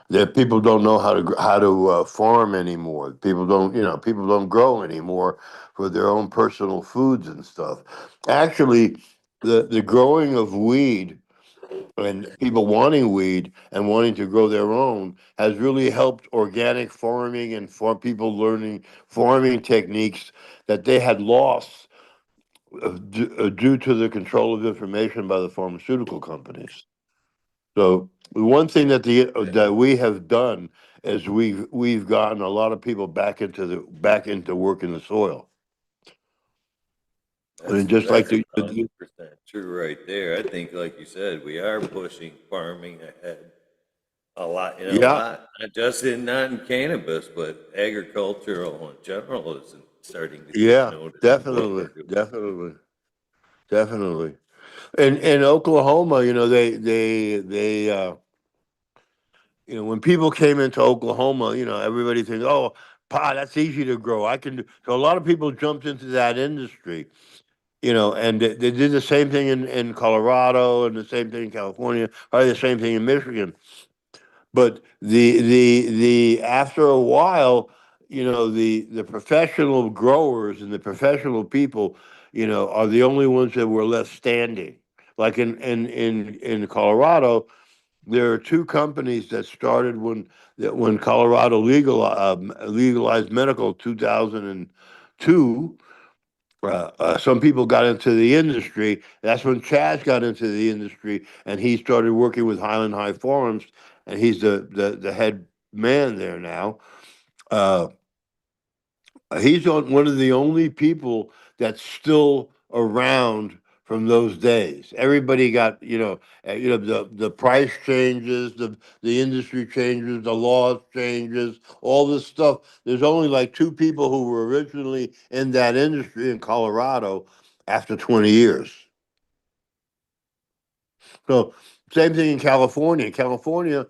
that people don't know how to farm anymore. People don't grow anymore for their own personal foods and stuff. Actually, the growing of weed and people wanting weed and wanting to grow their own has really helped organic farming and for people learning farming techniques that they had lost due to the control of information by the pharmaceutical companies. So the one thing that we have done is we've gotten a lot of people back into work in the soil. And just like That's the, 100% true right there. I think, like you said, we are pushing farming ahead a lot, yeah, not just not in cannabis, but agricultural in general is starting to take yeah, notice of what we're definitely, doing. definitely. In Oklahoma, when people came into Oklahoma, everybody thinks, oh, pot, that's easy to grow. I can do. So a lot of people jumped into that industry, and they did the same thing in Colorado and the same thing in California, or the same thing in Michigan. But the after a while, the professional growers and the professional people, are the only ones that were left standing. Like in Colorado, there are two companies that started when Colorado legalized medical 2002. Some people got into the industry. That's when Chaz got into the industry, and he started working with Highland High Farms, and he's the head man there now. Uh, he's one of the only people that's still around from those days. Everybody got, the price changes, the industry changes, the laws changes, all this stuff. There's only like two people who were originally in that industry in Colorado after 20 years. So same thing in California. California,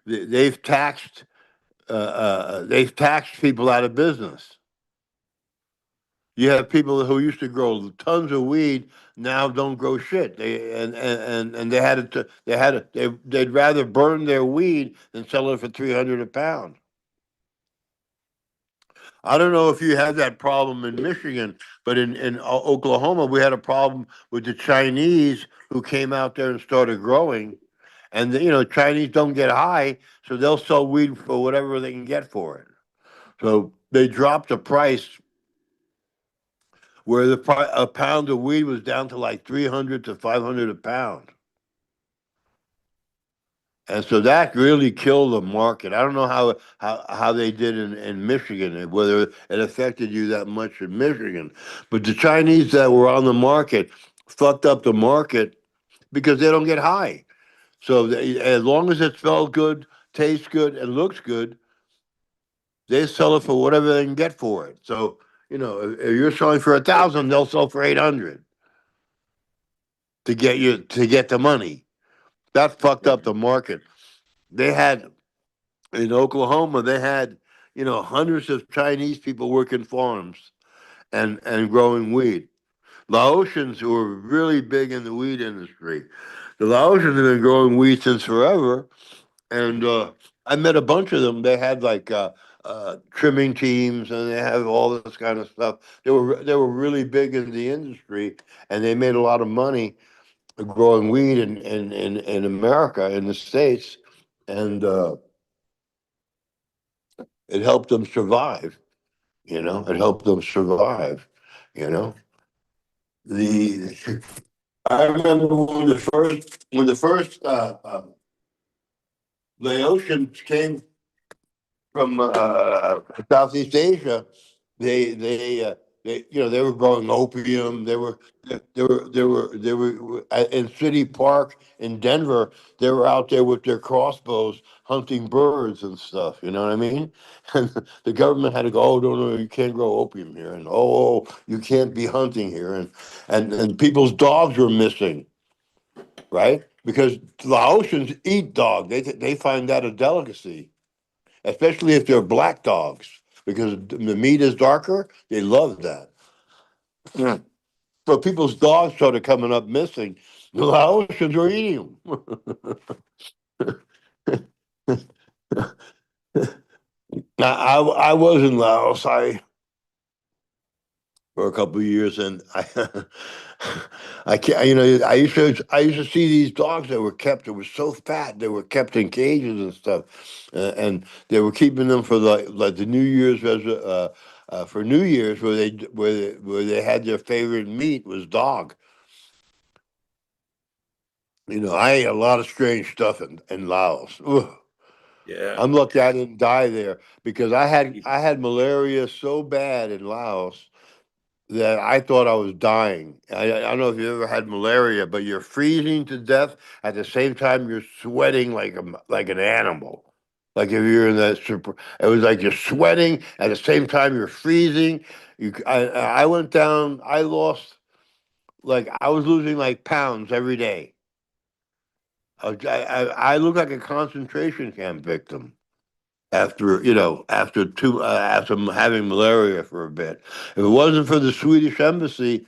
they've taxed people out of business. You have people who used to grow tons of weed now don't grow shit. And they'd rather burn their weed than sell it for 300 a pound. I don't know if you had that problem in Michigan, but in Oklahoma we had a problem with the Chinese who came out there and started growing, and Chinese don't get high, so they'll sell weed for whatever they can get for it. So they dropped the price where a pound of weed was down to like 300 to 500 a pound. And so that really killed the market. I don't know how they did in Michigan, and whether it affected you that much in Michigan. But the Chinese that were on the market fucked up the market because they don't get high. So as long as it smells good, tastes good, and looks good, they sell it for whatever they can get for it. So, if you're selling for 1,000, they'll sell for 800 to get the money. That fucked up the market. They had in Oklahoma, they had hundreds of Chinese people working farms and growing weed. Laotians who were really big in the weed industry. The Laotians have been growing weed since forever, and I met a bunch of them. They had like trimming teams, and they have all this kind of stuff. They were really big in the industry, and they made a lot of money growing weed in America, in the States. And It helped them survive. It helped them survive. You know, the I remember when the first Laotians came from Southeast Asia. They they uh, they were growing opium. They were in City Park in Denver. They were out there with their crossbows hunting birds and stuff. You know what I mean? And the government had to go, oh no, you can't grow opium here, and you can't be hunting here, and people's dogs were missing, right? Because Laotians eat dog. They find that a delicacy, especially if they're black dogs, because the meat is darker. They love that. Yeah. So people's dogs started coming up missing. The Laotians were eating them. Now, I was in Laos. For a couple of years, and I can't. I used to see these dogs that were kept. That were so fat. They were kept in cages and stuff, and they were keeping them for like the New Year's for New Year's, where they had their favorite meat was dog. I ate a lot of strange stuff in Laos. Ugh. Yeah. I'm lucky I didn't die there because I had malaria so bad in Laos that I thought I was dying. I don't know if you ever had malaria, but you're freezing to death at the same time you're sweating like an animal. Like if you're in that super, it was like you're sweating at the same time you're freezing. I went down. I lost I was losing like pounds every day. I looked like a concentration camp victim after having malaria for a bit. If it wasn't for the Swedish embassy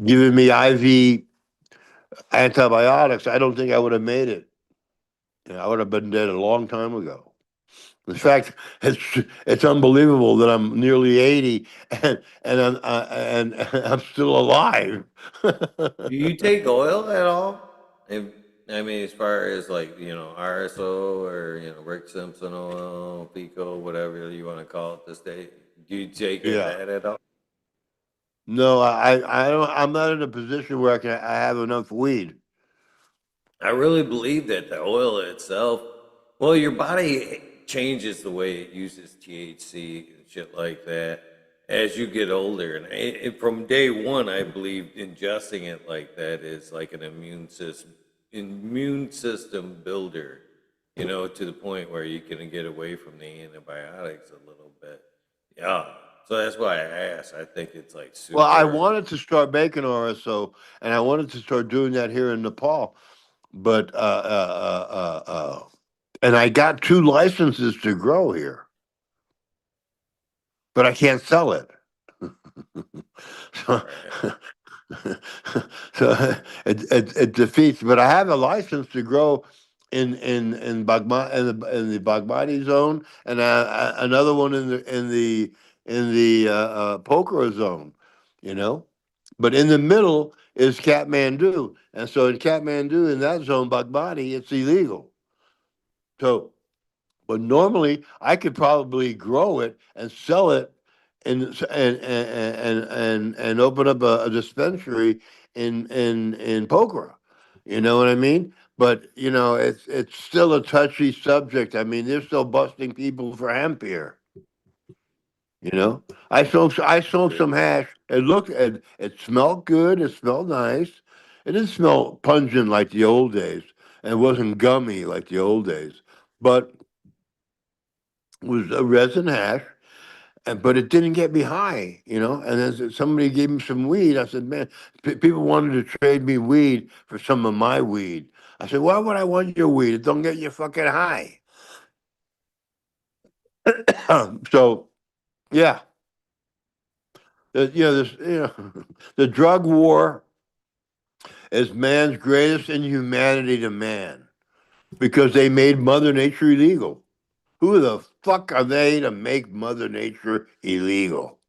giving me IV antibiotics, I don't think I would have made it. I would have been dead a long time ago. In fact, it's unbelievable that I'm nearly 80 and I'm still alive. Do you take oil at all? If, I mean, as far as like, RSO or, Rick Simpson oil, Pico, whatever you want to call it this day. Do you take Yeah. that at all? No, I don't. I'm not in a position where I have enough weed. I really believe that the oil itself, well, your body changes the way it uses THC and shit like that as you get older. And from day one, I believe ingesting it like that is like an immune system builder. To the point where you can get away from the antibiotics a little bit. Yeah. So that's why I asked. I think it's like Well, I super. wanted to start making RSO, and I wanted to start doing that here in Nepal, but and I got 2 licenses to grow here, but I can't sell it. So, Right. so it defeats. But I have a license to grow in the Bagmati zone, and another one in the Pokhara zone. You know, but in the middle is Kathmandu, and so in Kathmandu, in that zone, Bagmati, it's illegal. So but normally, I could probably grow it and sell it, and open up a dispensary in Pokhara. You know what I mean? But it's still a touchy subject. I mean, they're still busting people for hemp here. I smoked some hash. It smelled good. It smelled nice. It didn't smell pungent like the old days, and it wasn't gummy like the old days. But was a resin hash, but it didn't get me high, And then somebody gave me some weed. I said, man, people wanted to trade me weed for some of my weed. I said, why would I want your weed? It don't get you fucking high. So yeah, the drug war is man's greatest inhumanity to man because they made Mother Nature illegal. Who the fuck are they to make Mother Nature illegal?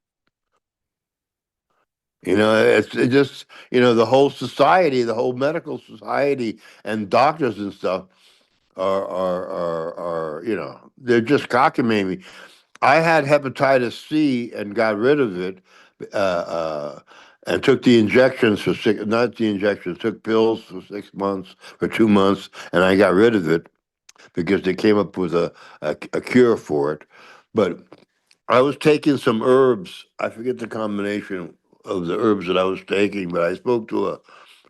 It just, the whole society, the whole medical society and doctors and stuff are you know, they're just cockamamie me. I had hepatitis C and got rid of it, uh, uh, and took the injections for six, not the injections, took pills for 6 months, for 2 months, and I got rid of it because they came up with a cure for it. But I was taking some herbs. I forget the combination of the herbs that I was taking, but I spoke to a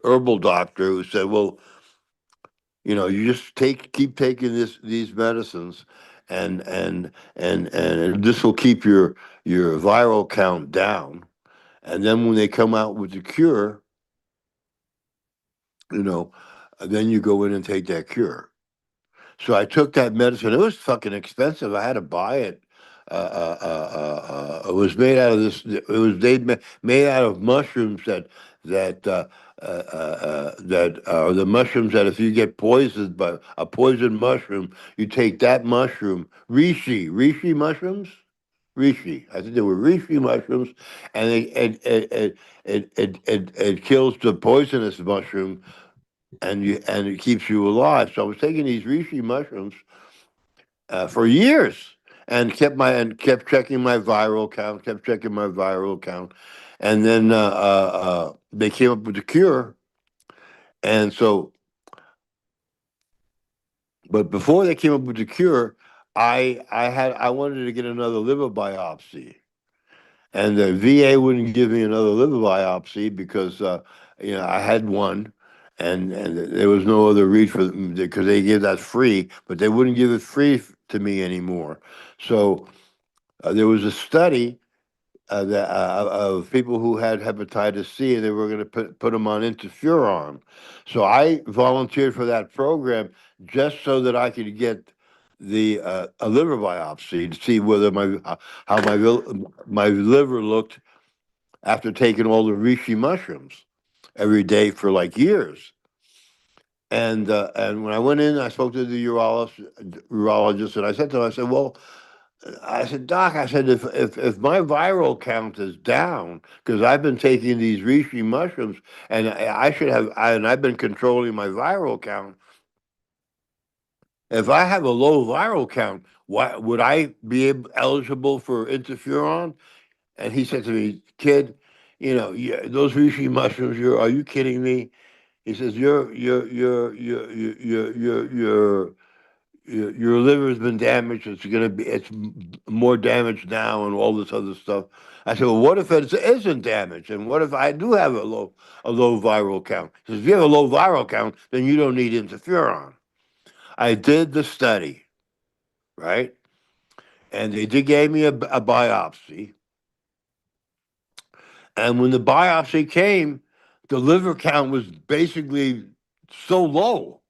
herbal doctor who said, "Well, you know, you just keep taking these medicines, and this will keep your viral count down. And then when they come out with the cure, you know, then you go in and take that cure." So I took that medicine. It was fucking expensive. I had to buy it. It was made out of this. It was made out of mushrooms that are the mushrooms that if you get poisoned by a poisoned mushroom, you take that mushroom, reishi mushrooms. Reishi. I think they were reishi mushrooms, and it kills the poisonous mushroom, and it keeps you alive. So I was taking these reishi mushrooms for years, and kept checking my viral count, kept checking my viral count, and then they came up with the cure. And so, but before they came up with the cure, I wanted to get another liver biopsy, and the VA wouldn't give me another liver biopsy because I had one, and there was no other read for because they give that free, but they wouldn't give it free to me anymore. So there was a study of people who had hepatitis C, and they were going to put them on interferon. So I volunteered for that program just so that I could get the a liver biopsy to see whether how my liver looked after taking all the reishi mushrooms every day for like years. And when I went in, I spoke to the urologist, and I said to him, I said, "Well, I said, Doc, I said, if my viral count is down because I've been taking these reishi mushrooms, and I should have, and I've been controlling my viral count. If I have a low viral count, why would I be eligible for interferon?" And he said to me, "Kid, those reishi mushrooms. Are you kidding me?" He says, your liver's been damaged. It's more damaged now, and all this other stuff." I said, "Well, what if it isn't damaged? And what if I do have a low viral count?" He says, "If you have a low viral count, then you don't need interferon." I did the study, right? And they did gave me a biopsy. And when the biopsy came, the liver count was basically so low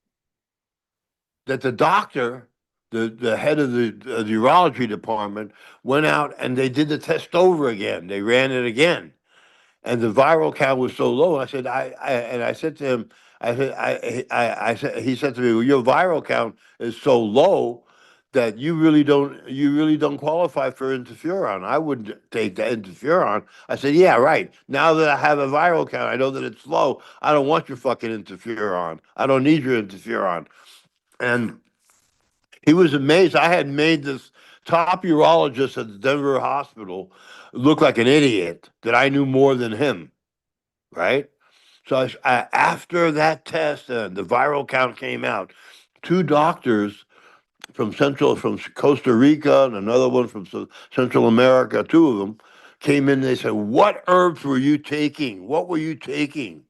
that the doctor, the head of the urology department, went out and they did the test over again. They ran it again, and the viral count was so low. I said to him, I said, he said to me, "Well, your viral count is so low that you really don't qualify for interferon. I wouldn't take the interferon." I said, "Yeah, right. Now that I have a viral count, I know that it's low. I don't want your fucking interferon. I don't need your interferon." And he was amazed. I had made this top urologist at the Denver hospital look like an idiot, that I knew more than him, right? So after that test, the viral count came out. Two doctors from Costa Rica and another one from Central America, two of them came in. They said, "What herbs were you taking? What were you taking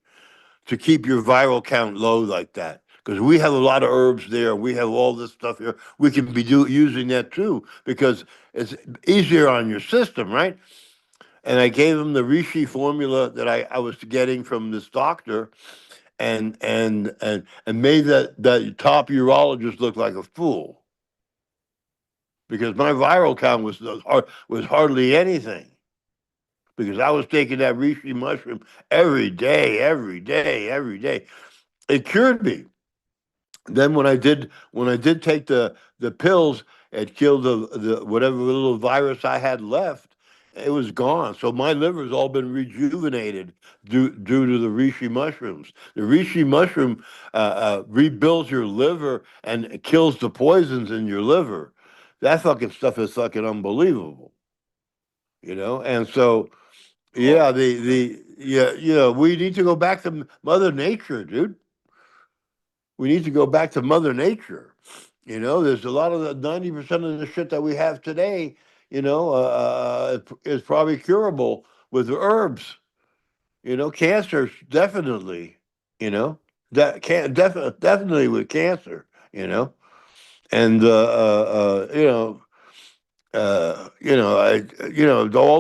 to keep your viral count low like that? Because we have a lot of herbs there. We have all this stuff here. We can be using that too because it's easier on your system, right?" And I gave him the reishi formula that I was getting from this doctor, and made that top urologist look like a fool because my viral count was hardly anything because I was taking that reishi mushroom every day, every day, every day. It cured me. Then when I did take the pills, it killed the whatever little virus I had left, it was gone. So my liver's all been rejuvenated due to the reishi mushrooms. The reishi mushroom rebuilds your liver and kills the poisons in your liver. That fucking stuff is fucking unbelievable, And so, yeah, Oh, we need to go back to Mother Nature, dude. We need to go back to Mother Nature. There's a lot of the 90% of the shit that we have today, is probably curable with herbs. Cancer definitely, that can definitely with cancer, and all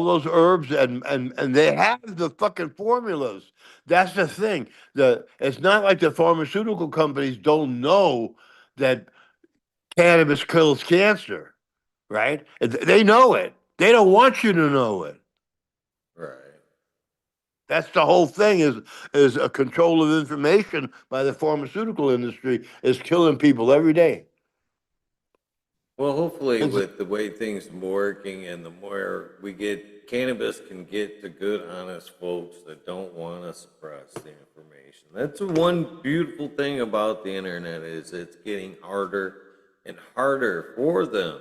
those herbs and they have the fucking formulas. That's the thing. It's not like the pharmaceutical companies don't know that cannabis kills cancer, right? They know it. They don't want you to know it. right. That's the whole thing is a control of information by the pharmaceutical industry is killing people every day. Well, hopefully, It's, with the way things are working and the more we get, cannabis can get to good, honest folks that don't want to suppress the information. That's the one beautiful thing about the internet is it's getting harder and harder for them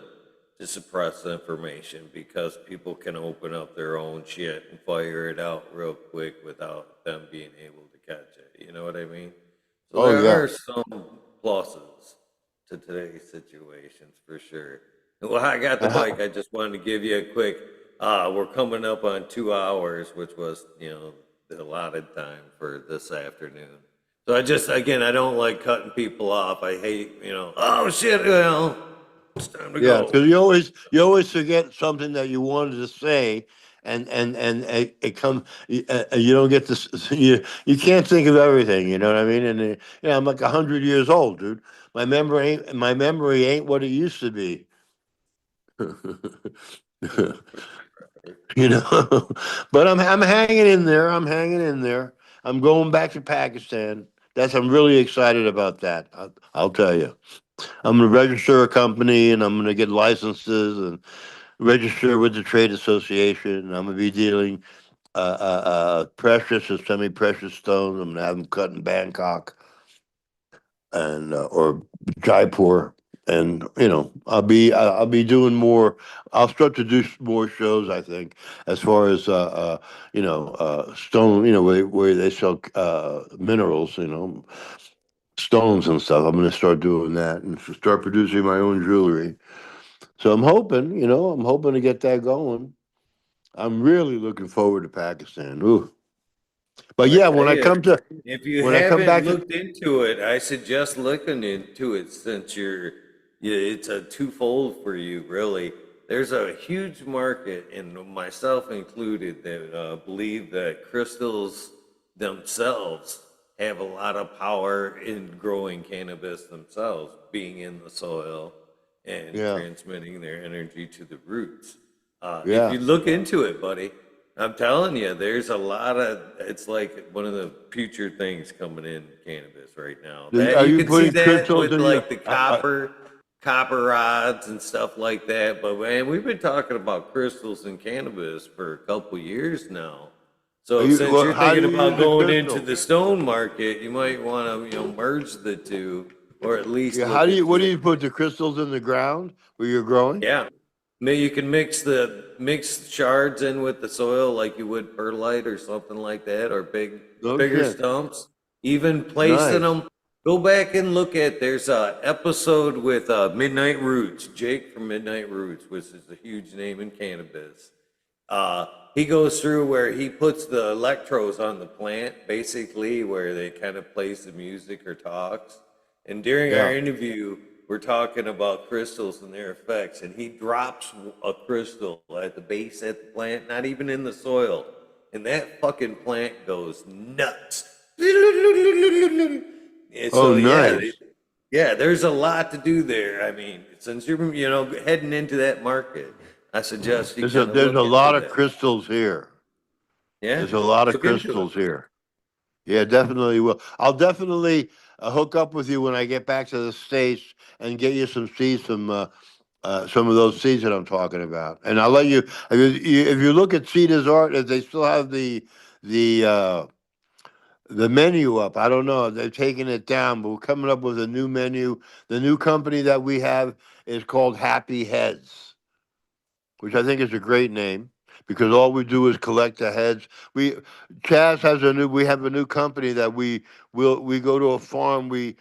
to suppress information because people can open up their own shit and fire it out real quick without them being able to catch it. You know what I mean? So oh there yeah. are some pluses to today's situations for sure. And while I got the mic, I just wanted to give you a quick. We're coming up on 2 hours, which was the allotted time for this afternoon. So I just again I don't like cutting people off. I hate oh shit it's time to Yeah, go. because you always forget something that you wanted to say, and it comes. You don't get this. You can't think of everything. You know what I mean? And I'm like 100 years old, dude. My memory ain't what it used to be. But I'm hanging in there. I'm hanging in there. I'm going back to Pakistan. I'm really excited about that. I'll tell you. I'm going to register a company and I'm going to get licenses and register with the trade association. I'm going to be dealing precious and semi-precious stones. I'm going to have them cut in Bangkok and or Jaipur, and I'll be doing more. I'll start to do more shows. I think as far as stone, where they sell minerals, stones and stuff. I'm going to start doing that and start producing my own jewelry. So I'm hoping to get that going. I'm really looking forward to Pakistan. Ooh. But Well, I yeah, tell when I you, come to if you when I come haven't back to looked into it, I suggest looking into it since it's a twofold for you, really. There's a huge market, and myself included, that believe that crystals themselves have a lot of power in growing cannabis themselves, being in the soil and yeah, transmitting their energy to the roots. If yeah. you look into it, buddy, I'm telling you, there's a lot of, it's like one of the future things coming in cannabis right now. That Are you you can see putting that crystals with in your? like the copper rods and stuff like that. But man, we've been talking about crystals and cannabis for a couple years now. Are So you? since Well, you're how do thinking you use about the going into crystals? the stone market, you might want to, merge the two or at least Yeah. How look do you? What into do it. you put the crystals in the ground where you're growing? Yeah. You can mix shards in with the soil like you would perlite or something like that, or No bigger shit. stumps. Even placing Nice. them. Go back and look at. There's a episode with Midnight Roots, Jake from Midnight Roots, which is a huge name in cannabis. He goes through where he puts the electrodes on the plant, basically where they kind of plays the music or talks. And during our Yeah. interview, we're talking about crystals and their effects, and he drops a crystal at the base at the plant, not even in the soil, and that fucking plant goes nuts. And Oh, so yeah, nice. yeah, there's a lot to do there. I mean, since you're heading into that market, I suggest you kind of There's a look into lot of that. crystals here. Yeah, There's a lot of look into it. crystals here. Yeah, definitely will. I'll definitely hook up with you when I get back to the States and get you some seeds, some some of those seeds that I'm talking about. And I'll let you if you look at Cedar's art, if they still have the uh, the menu up. I don't know. They're taking it down, but we're coming up with a new menu. The new company that we have is called Happy Heads, which I think is a great name because all we do is collect the heads. Chaz has we have a new company that we go to a farm, we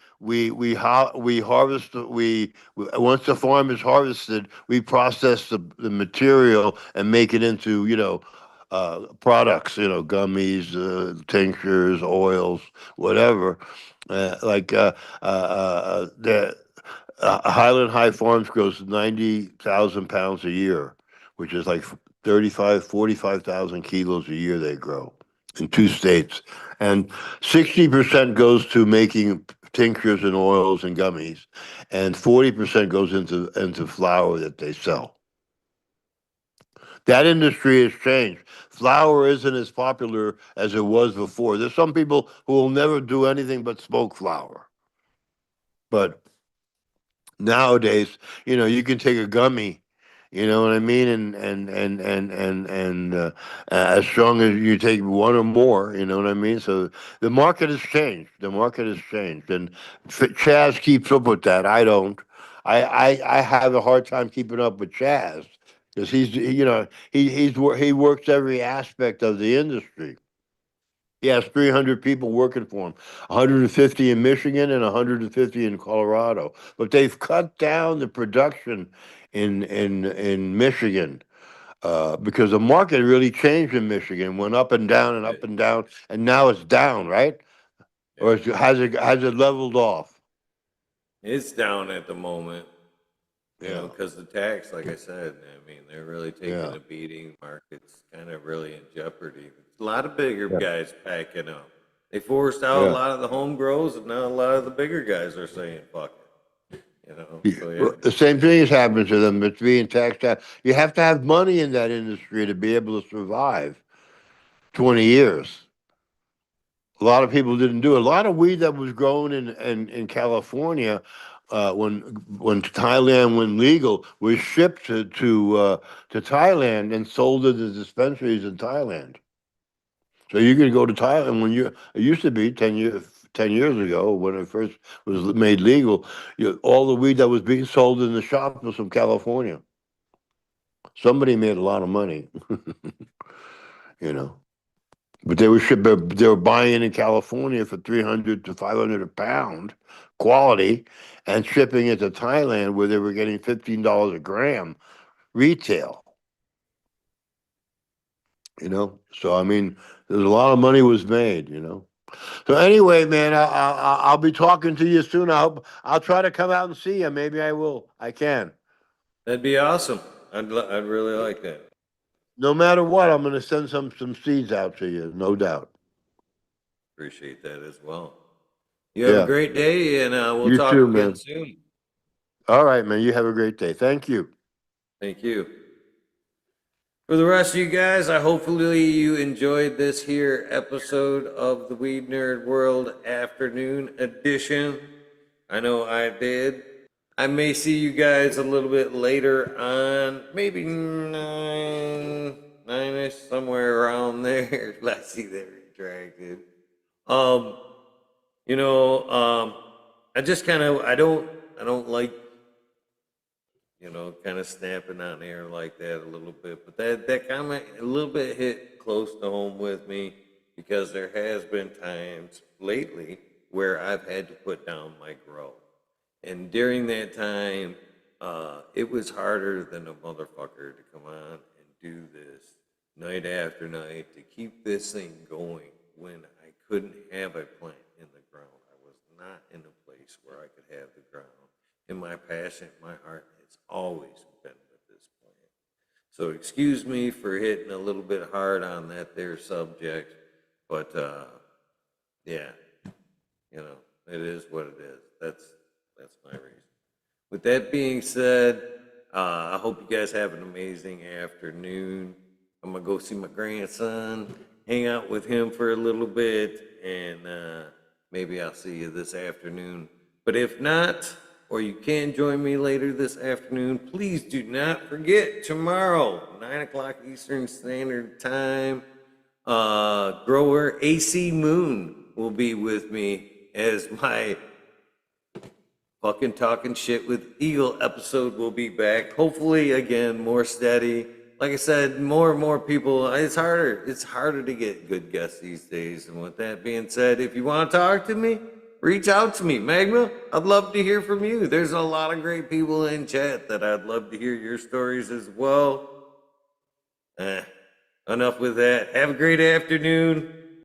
harvest once the farm is harvested, we process the material and make it into, products, gummies, tinctures, oils, whatever. The Highland High Farms grows 90,000 pounds a year, which is like 45,000 kilos a year they grow in 2 states. And 60% goes to making tinctures and oils and gummies, and 40% goes into flour that they sell. That industry has changed. Flour isn't as popular as it was before. There's some people who will never do anything but smoke flour. But nowadays, you can take a gummy, you know what I mean, and as strong as you take one or more, you know what I mean. So the market has changed. The market has changed, and Chaz keeps up with that. I don't. I have a hard time keeping up with Chaz because he works every aspect of the industry. He has 300 people working for him, 150 in Michigan and 150 in Colorado. But they've cut down the production in Michigan because the market really changed in Michigan, went up and down and up and down, and now it's down, right? Yeah. Or has it leveled off? It's down at the moment, Yeah, because the tax, like I said, I mean, they're really taking yeah, a beating. Market's kind of really in jeopardy. A lot of bigger yeah, guys packing up. They forced out a yeah. lot of the home grows, and now a lot of the bigger guys are saying, fuck it. Yeah, So yeah. well, the same thing is happening to them. It's being taxed out. You have to have money in that industry to be able to survive 20 years. A lot of people didn't do it. A lot of weed that was grown in California when Thailand went legal was shipped to Thailand and sold at the dispensaries in Thailand. So you could go to Thailand it used to be 10 years ago when it first was made legal. All the weed that was being sold in the shop was from California. Somebody made a lot of money, you know. But they were buying it in California for 300 to 500 a pound, quality, and shipping it to Thailand where they were getting $15 a gram retail. So I mean, there's a lot of money was made. So anyway, man, I'll be talking to you soon. I hope I'll try to come out and see you. Maybe I will. I can. That'd be awesome. I'd really like that. No matter what, I'm going to send some seeds out to you, no doubt. Appreciate that as well. You have a Yeah. great day, and we'll You talk too, again man. soon. All right, man. You have a great day. Thank you. Thank you. For the rest of you guys, I hopefully you enjoyed this here episode of the Weed Nerd World Afternoon Edition. I know I did. I may see you guys a little bit later on, maybe nine-ish, somewhere around there. I see they're retracted. Um, I just kind of I don't like kind of snapping on air like that a little bit. But that comment a little bit hit close to home with me because there has been times lately where I've had to put down my grow. And during that time, it was harder than a motherfucker to come on and do this night after night to keep this thing going when I couldn't have a plant in the ground. I was not in a place where I could have the ground. And my passion, my heart has always been with this plant. So excuse me for hitting a little bit hard on that there subject, but yeah, it is what it is. That's my reason. With that being said, I hope you guys have an amazing afternoon. I'm gonna go see my grandson, hang out with him for a little bit, and maybe I'll see you this afternoon. But if not, or you can join me later this afternoon, please do not forget tomorrow, 9 o'clock Eastern Standard Time. Grower AC Moon will be with me as my fucking talking shit with Eagle episode will be back. Hopefully, again, more steady. Like I said, more and more people. It's harder to get good guests these days. And with that being said, if you want to talk to me, reach out to me, Magma. I'd love to hear from you. There's a lot of great people in chat that I'd love to hear your stories as well. Enough with that. Have a great afternoon.